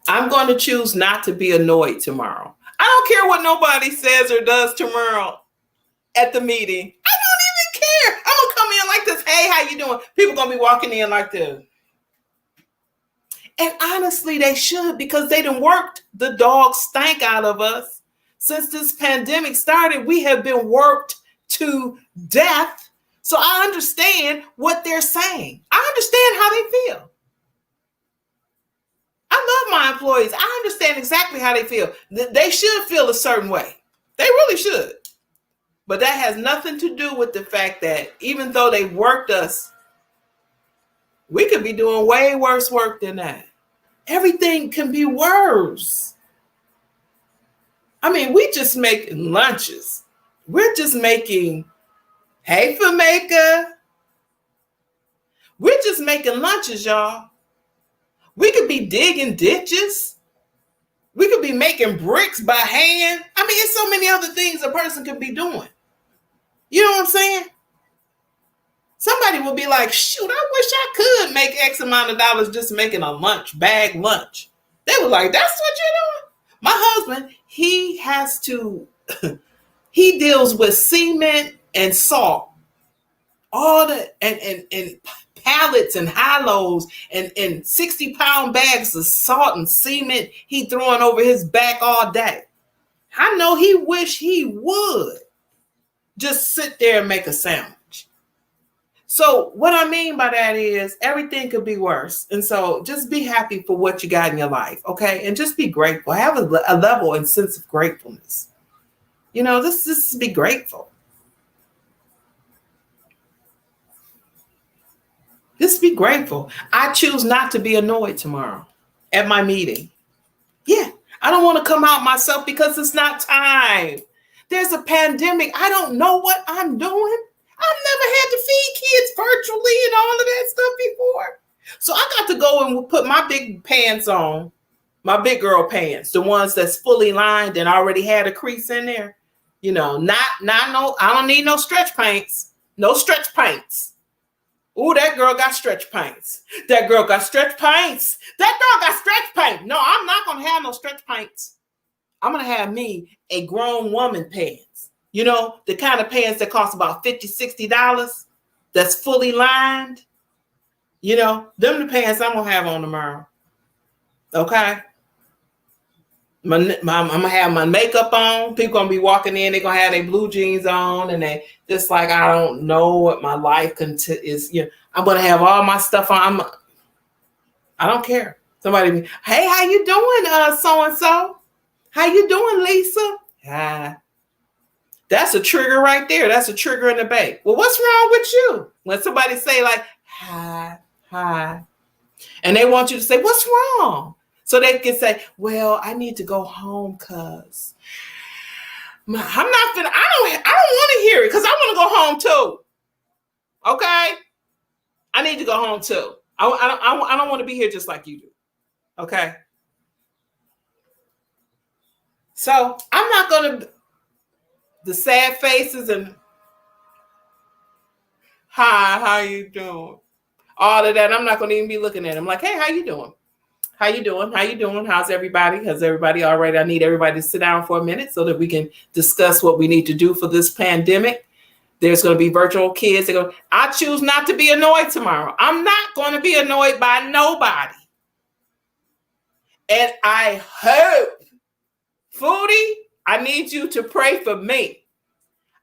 S1: I'm going to choose not to be annoyed tomorrow. I don't care what nobody says or does tomorrow at the meeting. I don't even care. I'm going to come in like this. Hey, how you doing? People going to be walking in like this. And honestly, they should, because they done worked the dog stank out of us. Since this pandemic started, we have been worked to death. So I understand what they're saying. I understand how they feel. I love my employees. I understand exactly how they feel. They should feel a certain way. They really should. But that has nothing to do with the fact that even though they worked us, we could be doing way worse work than that. everything can be worse. I mean, we just making lunches. We're just making, hey, Fameka. We're just making lunches, y'all. We could be digging ditches. We could be making bricks by hand. I mean, it's so many other things a person could be doing. You know what I'm saying? Somebody will be like, shoot, I wish I could make X amount of dollars just making a bag lunch. They were like, that's what you're doing? My husband, he has to, he deals with cement and salt. All the, and pallets and high-lows and 60-pound bags of salt and cement he throwing over his back all day. I know he wish he would just sit there and make a sandwich. So what I mean by that is everything could be worse. And so just be happy for what you got in your life, okay? And just be grateful. Have a level and sense of gratefulness. You know, just be grateful. Just be grateful. I choose not to be annoyed tomorrow at my meeting. Yeah, I don't want to come out myself because it's not time. There's a pandemic. I don't know what I'm doing. I've never had to feed kids virtually and all of that stuff before. So I got to go and put my big pants on, my big girl pants, the ones that's fully lined and already had a crease in there. You know, no, I don't need no stretch paints. No stretch paints. Ooh, that girl got stretch paints. That girl got stretch paints. That girl got stretch paint. No, I'm not going to have no stretch paints. I'm going to have me a grown woman pants. You know, the kind of pants that cost about $50, $60 that's fully lined. You know, them the pants I'm going to have on tomorrow. Okay? I'm going to have my makeup on. People going to be walking in. They're going to have their blue jeans on. And they just like, I don't know what my life is. You know, I'm going to have all my stuff on. I don't care. Somebody, hey, how you doing, so-and-so? How you doing, Lisa? Ah. That's a trigger right there. That's a trigger in the bank. Well, what's wrong with you? When somebody say like, hi, and they want you to say, what's wrong? So they can say, well, I need to go home because I don't want to hear it because I want to go home too. Okay? I need to go home too. I don't want to be here just like you do. Okay? So I'm not going to, the sad faces and hi, how you doing? All of that. I'm not going to even be looking at them like, hey, how you doing? How you doing? How you doing? How's everybody? Has everybody all right? I need everybody to sit down for a minute so that we can discuss what we need to do for this pandemic. There's going to be virtual kids. I choose not to be annoyed tomorrow. I'm not going to be annoyed by nobody. And I hope, Foodie, I need you to pray for me.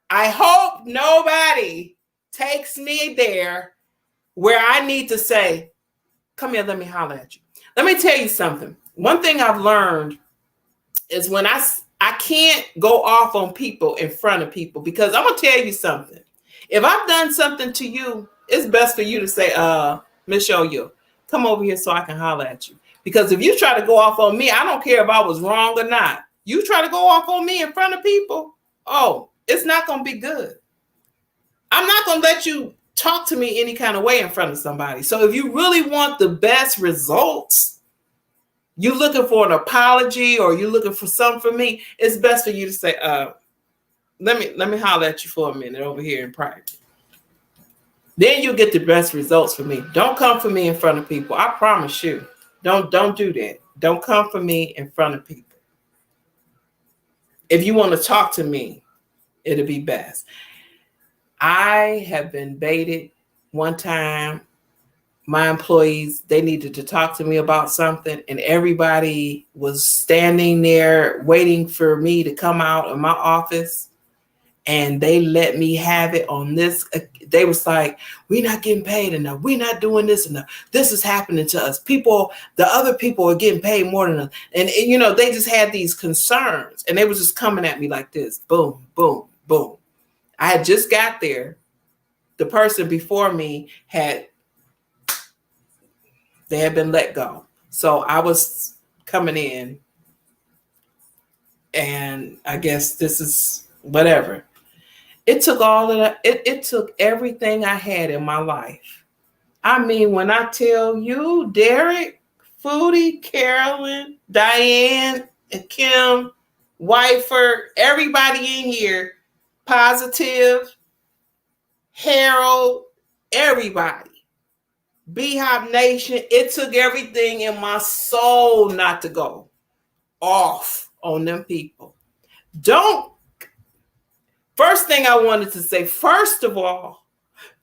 S1: I hope nobody takes me there where I need to say, come here, let me holler at you. Let me tell you something. One thing I've learned is when I can't go off on people in front of people because I'm going to tell you something. If I've done something to you, it's best for you to say, Miss Yo-Yo, come over here so I can holler at you. Because if you try to go off on me, I don't care if I was wrong or not. You try to go off on me in front of people, oh, it's not going to be good. I'm not going to let you talk to me any kind of way in front of somebody. So if you really want the best results, you looking for an apology or you looking for something from me, it's best for you to say, let me holler at you for a minute over here in private. Then you'll get the best results for me. Don't come for me in front of people. I promise you. Don't do that. Don't come for me in front of people. If you want to talk to me, it'll be best. I have been baited one time. My employees, they needed to talk to me about something, and everybody was standing there waiting for me to come out of my office, and they let me have it on this. They was like, we're not getting paid enough. We're not doing this enough. This is happening to us. The other people are getting paid more than us. And you know, they just had these concerns, and they was just coming at me like this. Boom, boom, boom. I had just got there. The person before me they had been let go. So I was coming in, and I guess this is whatever. It took all of that. It took everything I had in my life. I mean, when I tell you, Derek, Foodie, Carolyn, Diane, and Kim, Whiteford, everybody in here, Positive, Harold, everybody, Beehive Nation, it took everything in my soul not to go off on them people. First thing I wanted to say, first of all,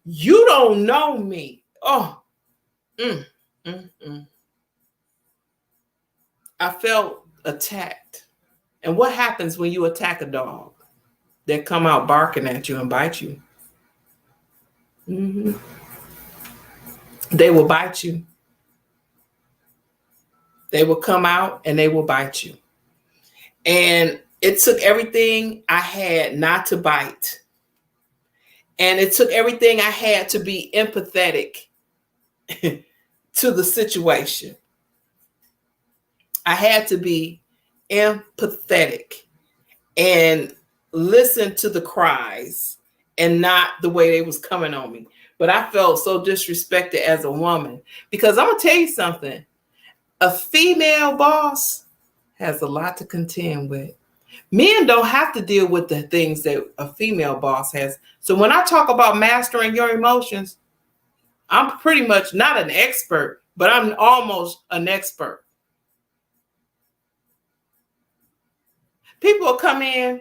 S1: you don't know me. Oh, I felt attacked. And what happens when you attack a dog? They come out barking at you and bite you. Mm-hmm. They will bite you. They will come out and they will bite you. And it took everything I had not to bite. And it took everything I had to be empathetic to the situation. I had to be empathetic and listen to the cries and not the way they was coming on me. But I felt so disrespected as a woman, because I'm going to tell you something. A female boss has a lot to contend with. Men don't have to deal with the things that a female boss has. So when I talk about mastering your emotions, I'm pretty much not an expert, but I'm almost an expert. People will come in.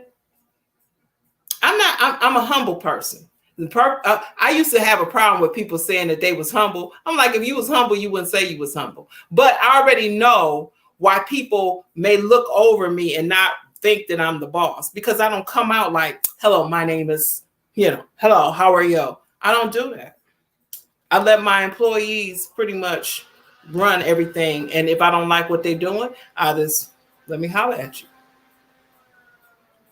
S1: I'm a humble person. I used to have a problem with people saying that they was humble. I'm like, if you was humble, you wouldn't say you was humble. But I already know why people may look over me and not think that I'm the boss, because I don't come out like, hello, my name is, hello, how are you? I don't do that. I let my employees pretty much run everything. And if I don't like what they're doing, I just let me holler at you.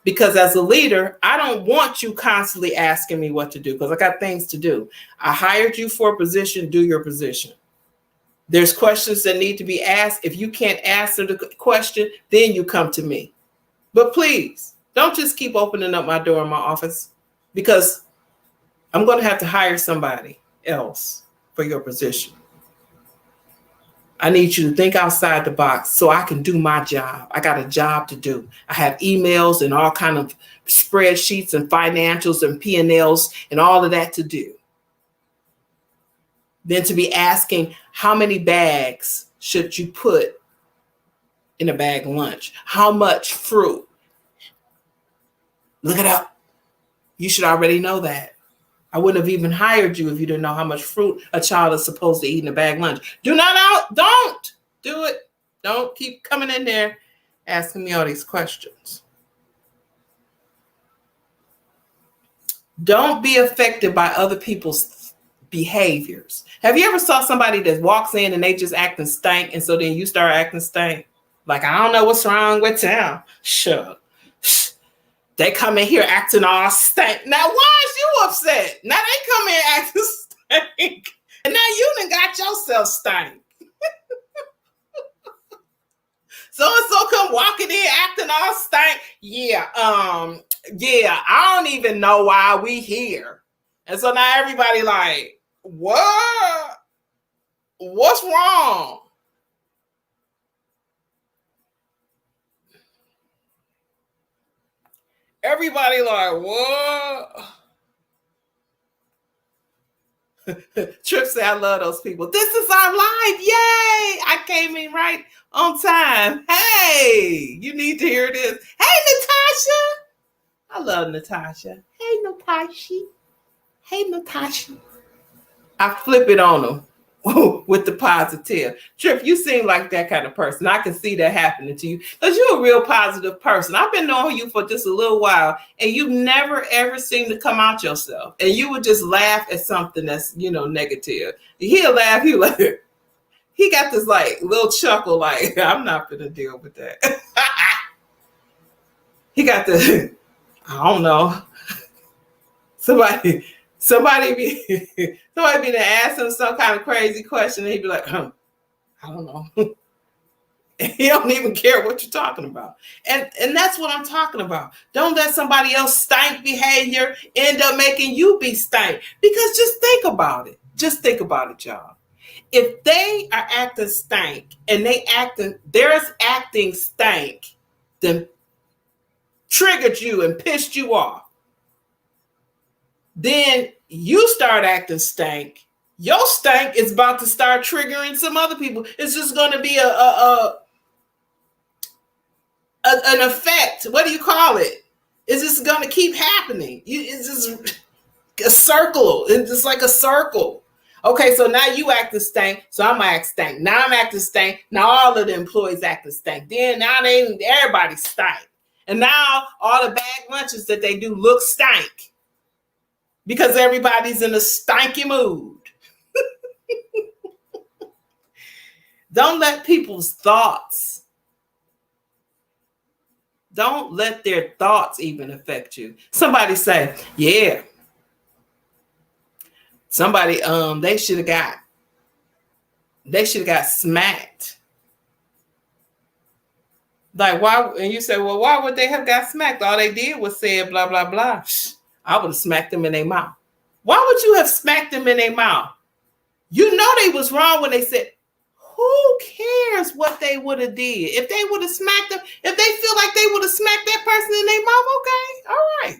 S1: Because as a leader, I don't want you constantly asking me what to do, because I got things to do. I hired you for a position, do your position. There's questions that need to be asked. If you can't answer the question, then you come to me. But please, don't just keep opening up my door in my office, because I'm going to have to hire somebody else for your position. I need you to think outside the box so I can do my job. I got a job to do. I have emails and all kind of spreadsheets and financials and P&Ls and all of that to do. Then to be asking, how many bags should you put in a bag lunch? How much fruit? Look it up. You should already know that. I wouldn't have even hired you if you didn't know how much fruit a child is supposed to eat in a bag lunch. Don't do it. Don't keep coming in there asking me all these questions. Don't be affected by other people's behaviors. Have you ever saw somebody that walks in and they just acting stank, and so then you start acting stank? Like, I don't know what's wrong with them. Sure. They come in here acting all stank. Now, why is you upset? Now they come in acting stank. And now you done got yourself stank. So-and-so come walking in acting all stank. Yeah, I don't even know why we here. And so now everybody like, what? What's wrong? Everybody like, what? Trip said, I love those people. This is our live. Yay! I came in right on time. Hey, you need to hear this. Hey, Natasha. I love Natasha. Hey, Natasha. Hey, Natasha. I flip it on them with the positive. Trip, you seem like that kind of person. I can see that happening to you, because you're a real positive person. I've been knowing you for just a little while, and you never ever seem to come out yourself. And you would just laugh at something that's, negative. He'll laugh. He got this like little chuckle, like, I'm not gonna deal with that. He got the, I don't know. Somebody be to ask him some kind of crazy question, and he'd be like, I don't know. He don't even care what you're talking about. And that's what I'm talking about. Don't let somebody else stank behavior end up making you be stank. Because just think about it. Just think about it, y'all. If they are acting stank and they're acting stank, then triggered you and pissed you off, then you start acting stank. Your stank is about to start triggering some other people. It's just going to be an effect. What do you call it? It's just going to keep happening. It's just a circle. It's just like a circle. Okay, so now you acting stank, so I'm gonna act stank. Now I'm acting stank. Now all of the employees acting stank. Then now everybody stank. And now all the bag lunches that they do look stank because everybody's in a stanky mood. Don't let people's thoughts, don't let their thoughts even affect you. Somebody say, yeah, somebody, they should have got smacked. Like, why? And you say, well, why would they have got smacked? All they did was say blah, blah, blah. I would have smacked them in their mouth. Why would you have smacked them in their mouth? You know they was wrong when they said, who cares what they would have did? If they would have smacked them, if they feel like they would have smacked that person in their mouth, okay, all right.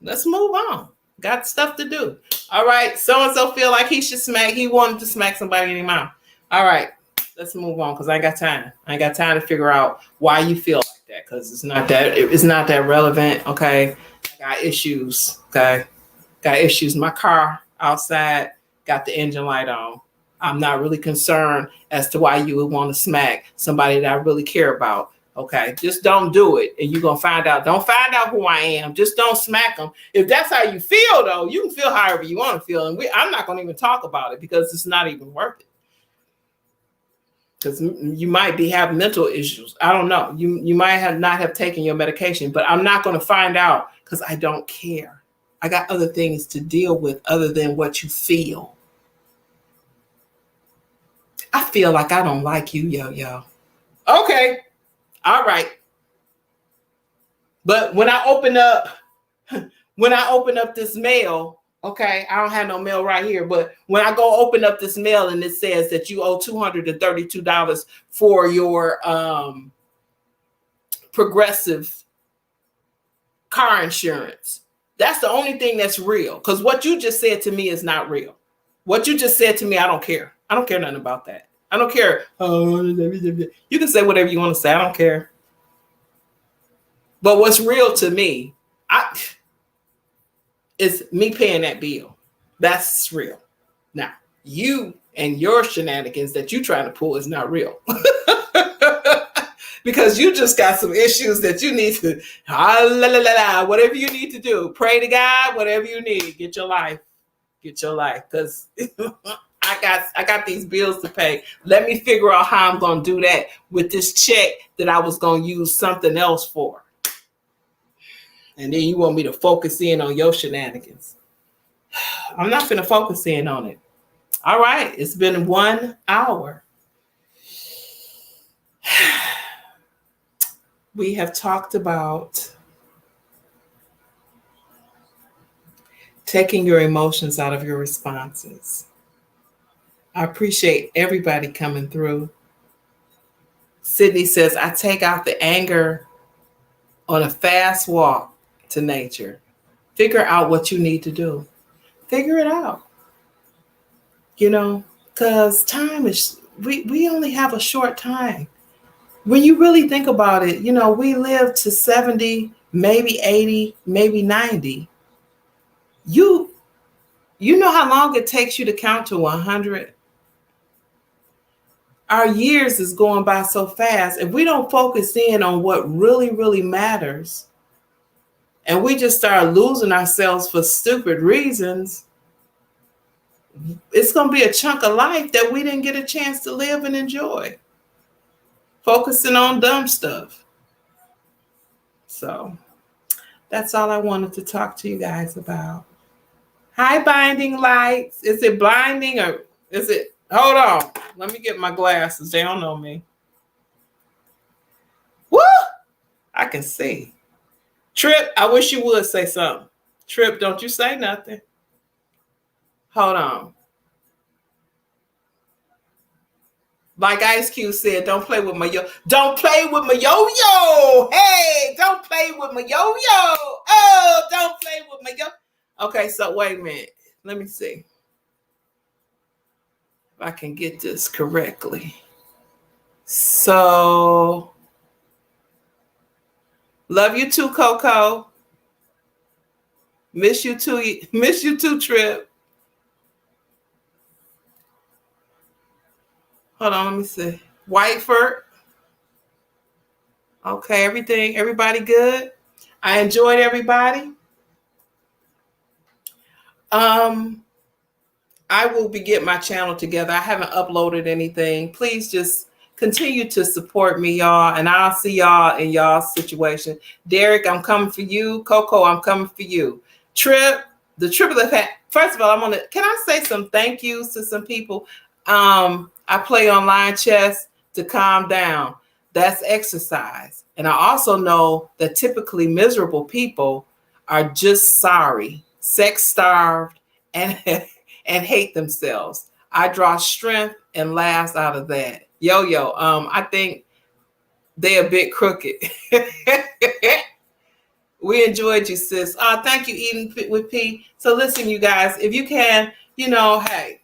S1: Let's move on. Got stuff to do. All right, so-and-so feel like he wanted to smack somebody in their mouth. All right, let's move on because I ain't got time. I ain't got time to figure out why you feel like that because it's not that relevant, okay? I got issues, okay? Got issues. My car outside got the engine light on. I'm not really concerned as to why you would want to smack somebody that I really care about. Okay, just don't do it. And you're going to find out. Don't find out who I am. Just don't smack them. If that's how you feel, though, you can feel however you want to feel. And I'm not going to even talk about it because it's not even worth it. Because you might be having mental issues. I don't know. You might not have taken your medication, but I'm not going to find out because I don't care. I got other things to deal with other than what you feel. I feel like I don't like you, yo. Okay. All right. But when I open up this mail, okay, I don't have no mail right here, but when I go open up this mail and it says that you owe $232 for your progressive car insurance, that's the only thing that's real. Because what you just said to me is not real. What you just said to me, I don't care. I don't care nothing about that. I don't care. You can say whatever you want to say. I don't care. But what's real to me is me paying that bill. That's real. Now, you and your shenanigans that you trying to pull is not real. Because you just got some issues that you need to, whatever you need to do. Pray to God, whatever you need. Get your life. Because I got these bills to pay. Let me figure out how I'm going to do that with this check that I was going to use something else for. And then you want me to focus in on your shenanigans. I'm not going to focus in on it. All right. It's been 1 hour. We have talked about taking your emotions out of your responses. I appreciate everybody coming through. Sydney says, I take out the anger on a fast walk to nature. Figure out what you need to do. Figure it out. Because time is, we only have a short time. When you really think about it, we live to 70, maybe 80, maybe 90. You know how long it takes you to count to 100? Our years is going by so fast. If we don't focus in on what really, really matters, and we just start losing ourselves for stupid reasons, it's going to be a chunk of life that we didn't get a chance to live and enjoy. Focusing on dumb stuff. So that's all I wanted to talk to you guys about. Hi, Binding Lights. Is it blinding or is it? Hold on. Let me get my glasses. They don't know me. I can see. Trip, I wish you would say something. Trip, don't you say nothing. Hold on. Like Ice Cube said, don't play with my Don't play with my yo-yo. Hey, don't play with my yo-yo. Oh, don't play with my yo. Okay, so wait a minute. Let me see if I can get this correctly. So, love you too, Coco. Miss you too. Miss you too, Trip. Hold on, let me see. Whiteford. Okay, everybody good? I enjoyed everybody. I will be getting my channel together. I haven't uploaded anything. Please just continue to support me, y'all, and I'll see y'all in y'all's situation. Derek, I'm coming for you. Coco, I'm coming for you. Trip, the triplet hat. First of all, can I say some thank yous to some people? I play online chess to calm down. That's exercise. And I also know that typically miserable people are just sorry, sex starved, and and hate themselves. I draw strength and laughs out of that. Yo, I think they're a bit crooked. We enjoyed you, sis. Thank you, Eating with P. So listen, you guys, if you can, hey,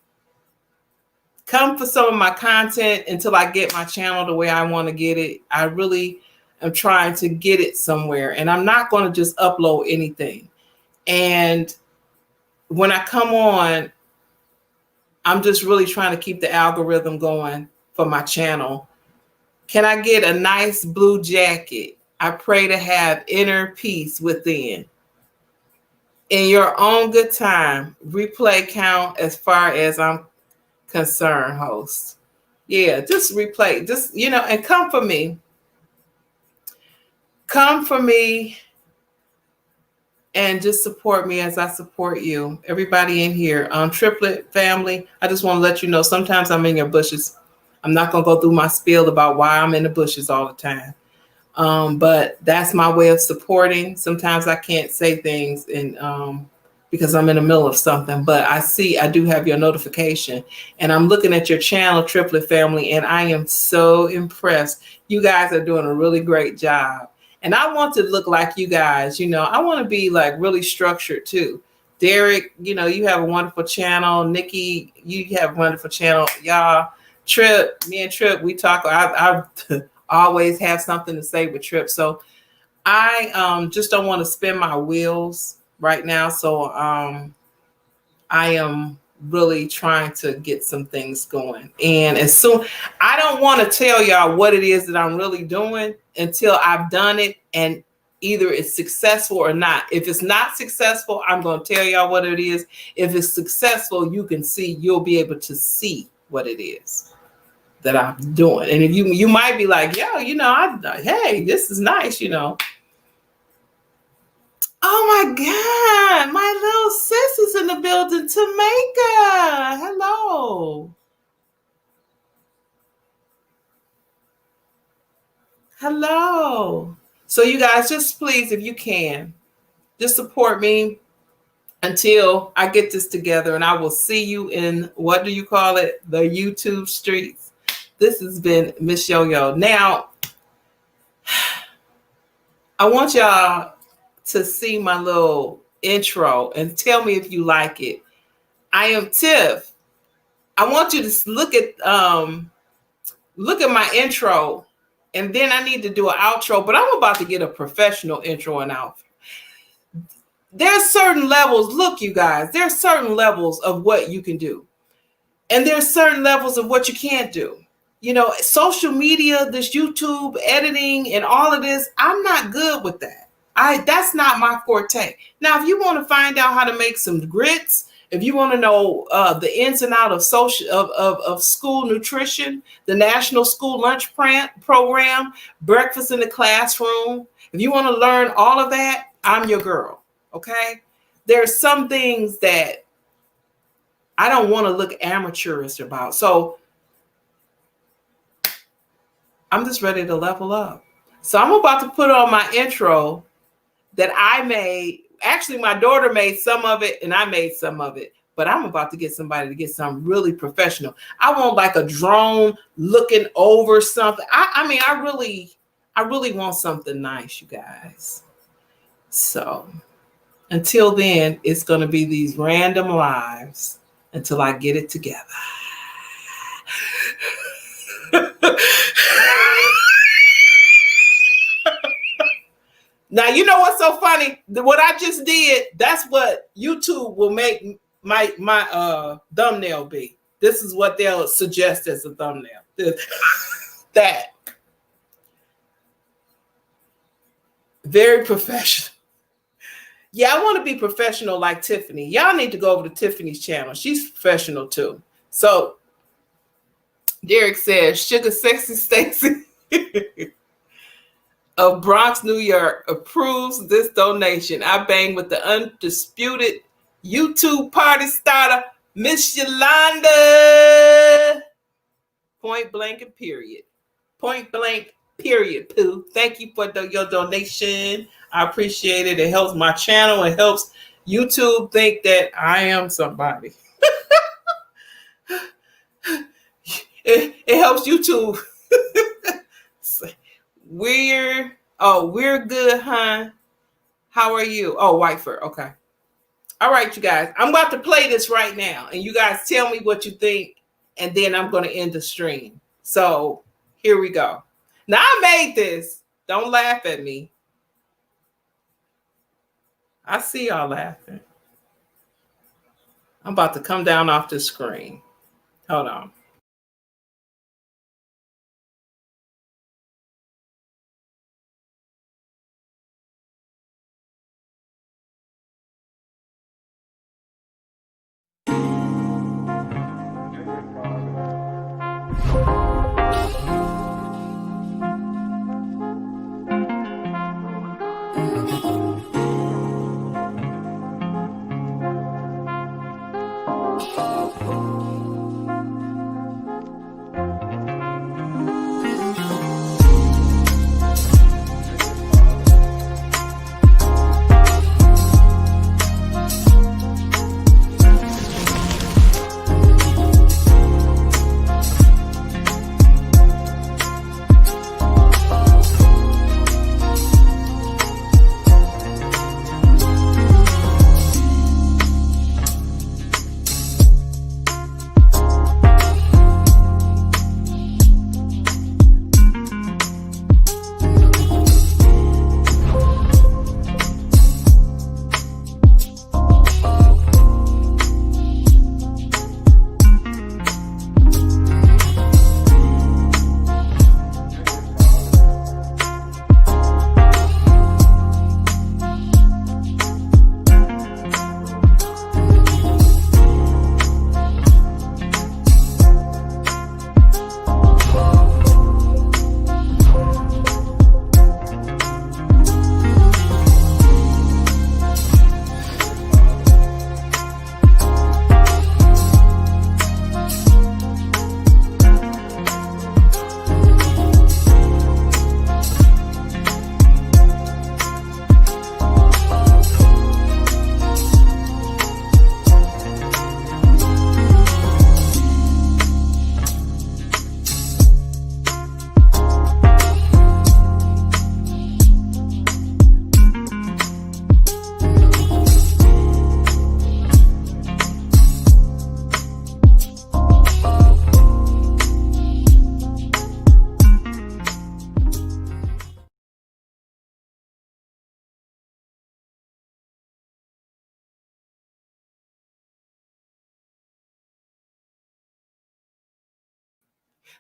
S1: come for some of my content until I get my channel the way I want to get it. I really am trying to get it somewhere, and I'm not going to just upload anything. And when I come on, I'm just really trying to keep the algorithm going for my channel. Can I get a nice blue jacket? I pray to have inner peace within. In your own good time, replay count as far as I'm concerned, host. Yeah, just replay, and come for me. Come for me and just support me as I support you. Everybody in here, triplet family, I just want to let you know, sometimes I'm in your bushes. I'm not going to go through my spiel about why I'm in the bushes all the time. But that's my way of supporting. Sometimes I can't say things because I'm in the middle of something, but I do have your notification, and I'm looking at your channel, Triplet Family, and I am so impressed. You guys are doing a really great job. And I want to look like you guys, I want to be like really structured too. Derek, you have a wonderful channel. Nikki, you have a wonderful channel. Y'all, Trip, me and Trip, we talk. I always have something to say with Trip. So I just don't want to spin my wheels right now. So I am really trying to get some things going. And I don't want to tell y'all what it is that I'm really doing until I've done it and either it's successful or not. If it's not successful, I'm going to tell y'all what it is. If it's successful, you'll be able to see what it is that I'm doing. And if you might be like, yo, hey, this is nice, Oh my God, my little sis is in the building, Tameka. Hello. Hello. So you guys, just please, if you can, just support me until I get this together, and I will see you in, what do you call it? The YouTube streets. This has been Miss Yo-Yo. Now, I want y'all to see my little intro and tell me if you like it. I am Tiff. I want you to look at my intro, and then I need to do an outro, but I'm about to get a professional intro and outro. There's certain levels. Look, you guys, there's certain levels of what you can do, and there's certain levels of what you can't do. Social media, this YouTube editing and all of this, I'm not good with that. That's not my forte. Now, if you want to find out how to make some grits, if you want to know the ins and outs of school nutrition, the National School Lunch Program, breakfast in the classroom, if you want to learn all of that, I'm your girl. Okay? There's some things that I don't want to look amateurish about. So I'm just ready to level up. So I'm about to put on my intro that I made. Actually, my daughter made some of it and I made some of it. But I'm about to get somebody to get something really professional. I want like a drone looking over something. I really want something nice, you guys. So until then, it's going to be these random lives until I get it together. Now, you know what's so funny? What I just did, that's what YouTube will make my thumbnail be. This is what they'll suggest as a thumbnail. That. Very professional. Yeah, I want to be professional like Tiffany. Y'all need to go over to Tiffany's channel. She's professional too. So Derek says, Sugar Sexy Stacy of Bronx, New York approves this donation. I bang with the undisputed YouTube party starter, Miss Yolanda. Point blank and period. Point blank, period, Pooh. Thank you for your donation. I appreciate it. It helps my channel. It helps YouTube think that I am somebody. It helps YouTube. We're good, huh? How are you? Oh, Whiteford. Okay. All right, you guys. I'm about to play this right now, and you guys tell me what you think, and then I'm going to end the stream. So here we go. Now, I made this. Don't laugh at me. I see y'all laughing. I'm about to come down off the screen. Hold on.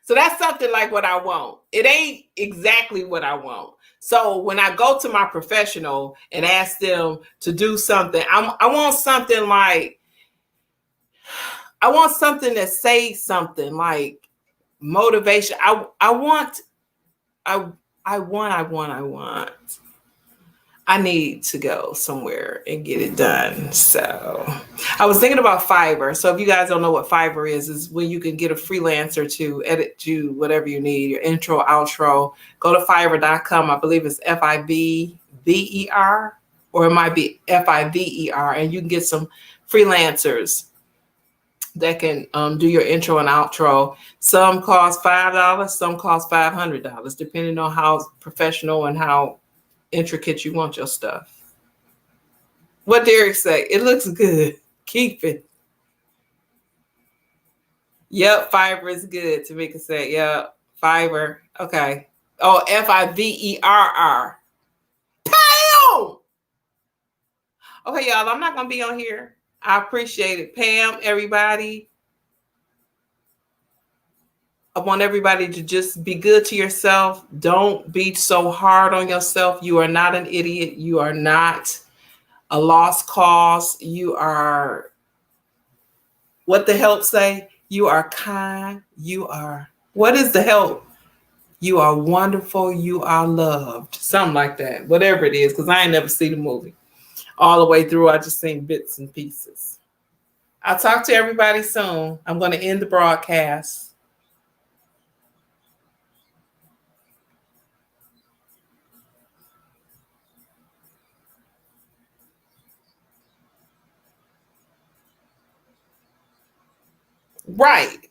S1: So that's something like what I want. It ain't exactly what I want. So when I go to my professional and ask them to do something, I want something like, I want something that says something like motivation. I want. I need to go somewhere and get it done. So I was thinking about Fiverr. So if you guys don't know what Fiverr is when you can get a freelancer to edit you whatever you need, your intro, outro. Go to fiverr.com. I believe it's Fiverr, or it might be Fiver, and you can get some freelancers that can do your intro and outro. Some cost $5, some cost $500, depending on how professional and how intricate you want your stuff. What Derek say? It looks good. Keep it. Yep, Fiverr is good. Tamika said, yep, Fiverr. Okay. Oh, Fiverr. Pam! Okay, y'all, I'm not going to be on here. I appreciate it. Pam, everybody. I want everybody to just be good to yourself. Don't be so hard on yourself. You are not an idiot. You are not a lost cause. You are, what the help say? You are kind. You are, what is the help? You are wonderful. You are loved. Something like that. Whatever it is, because I ain't never seen the movie all the way through. I just seen bits and pieces. I'll talk to everybody soon. I'm going to end the broadcast. Right.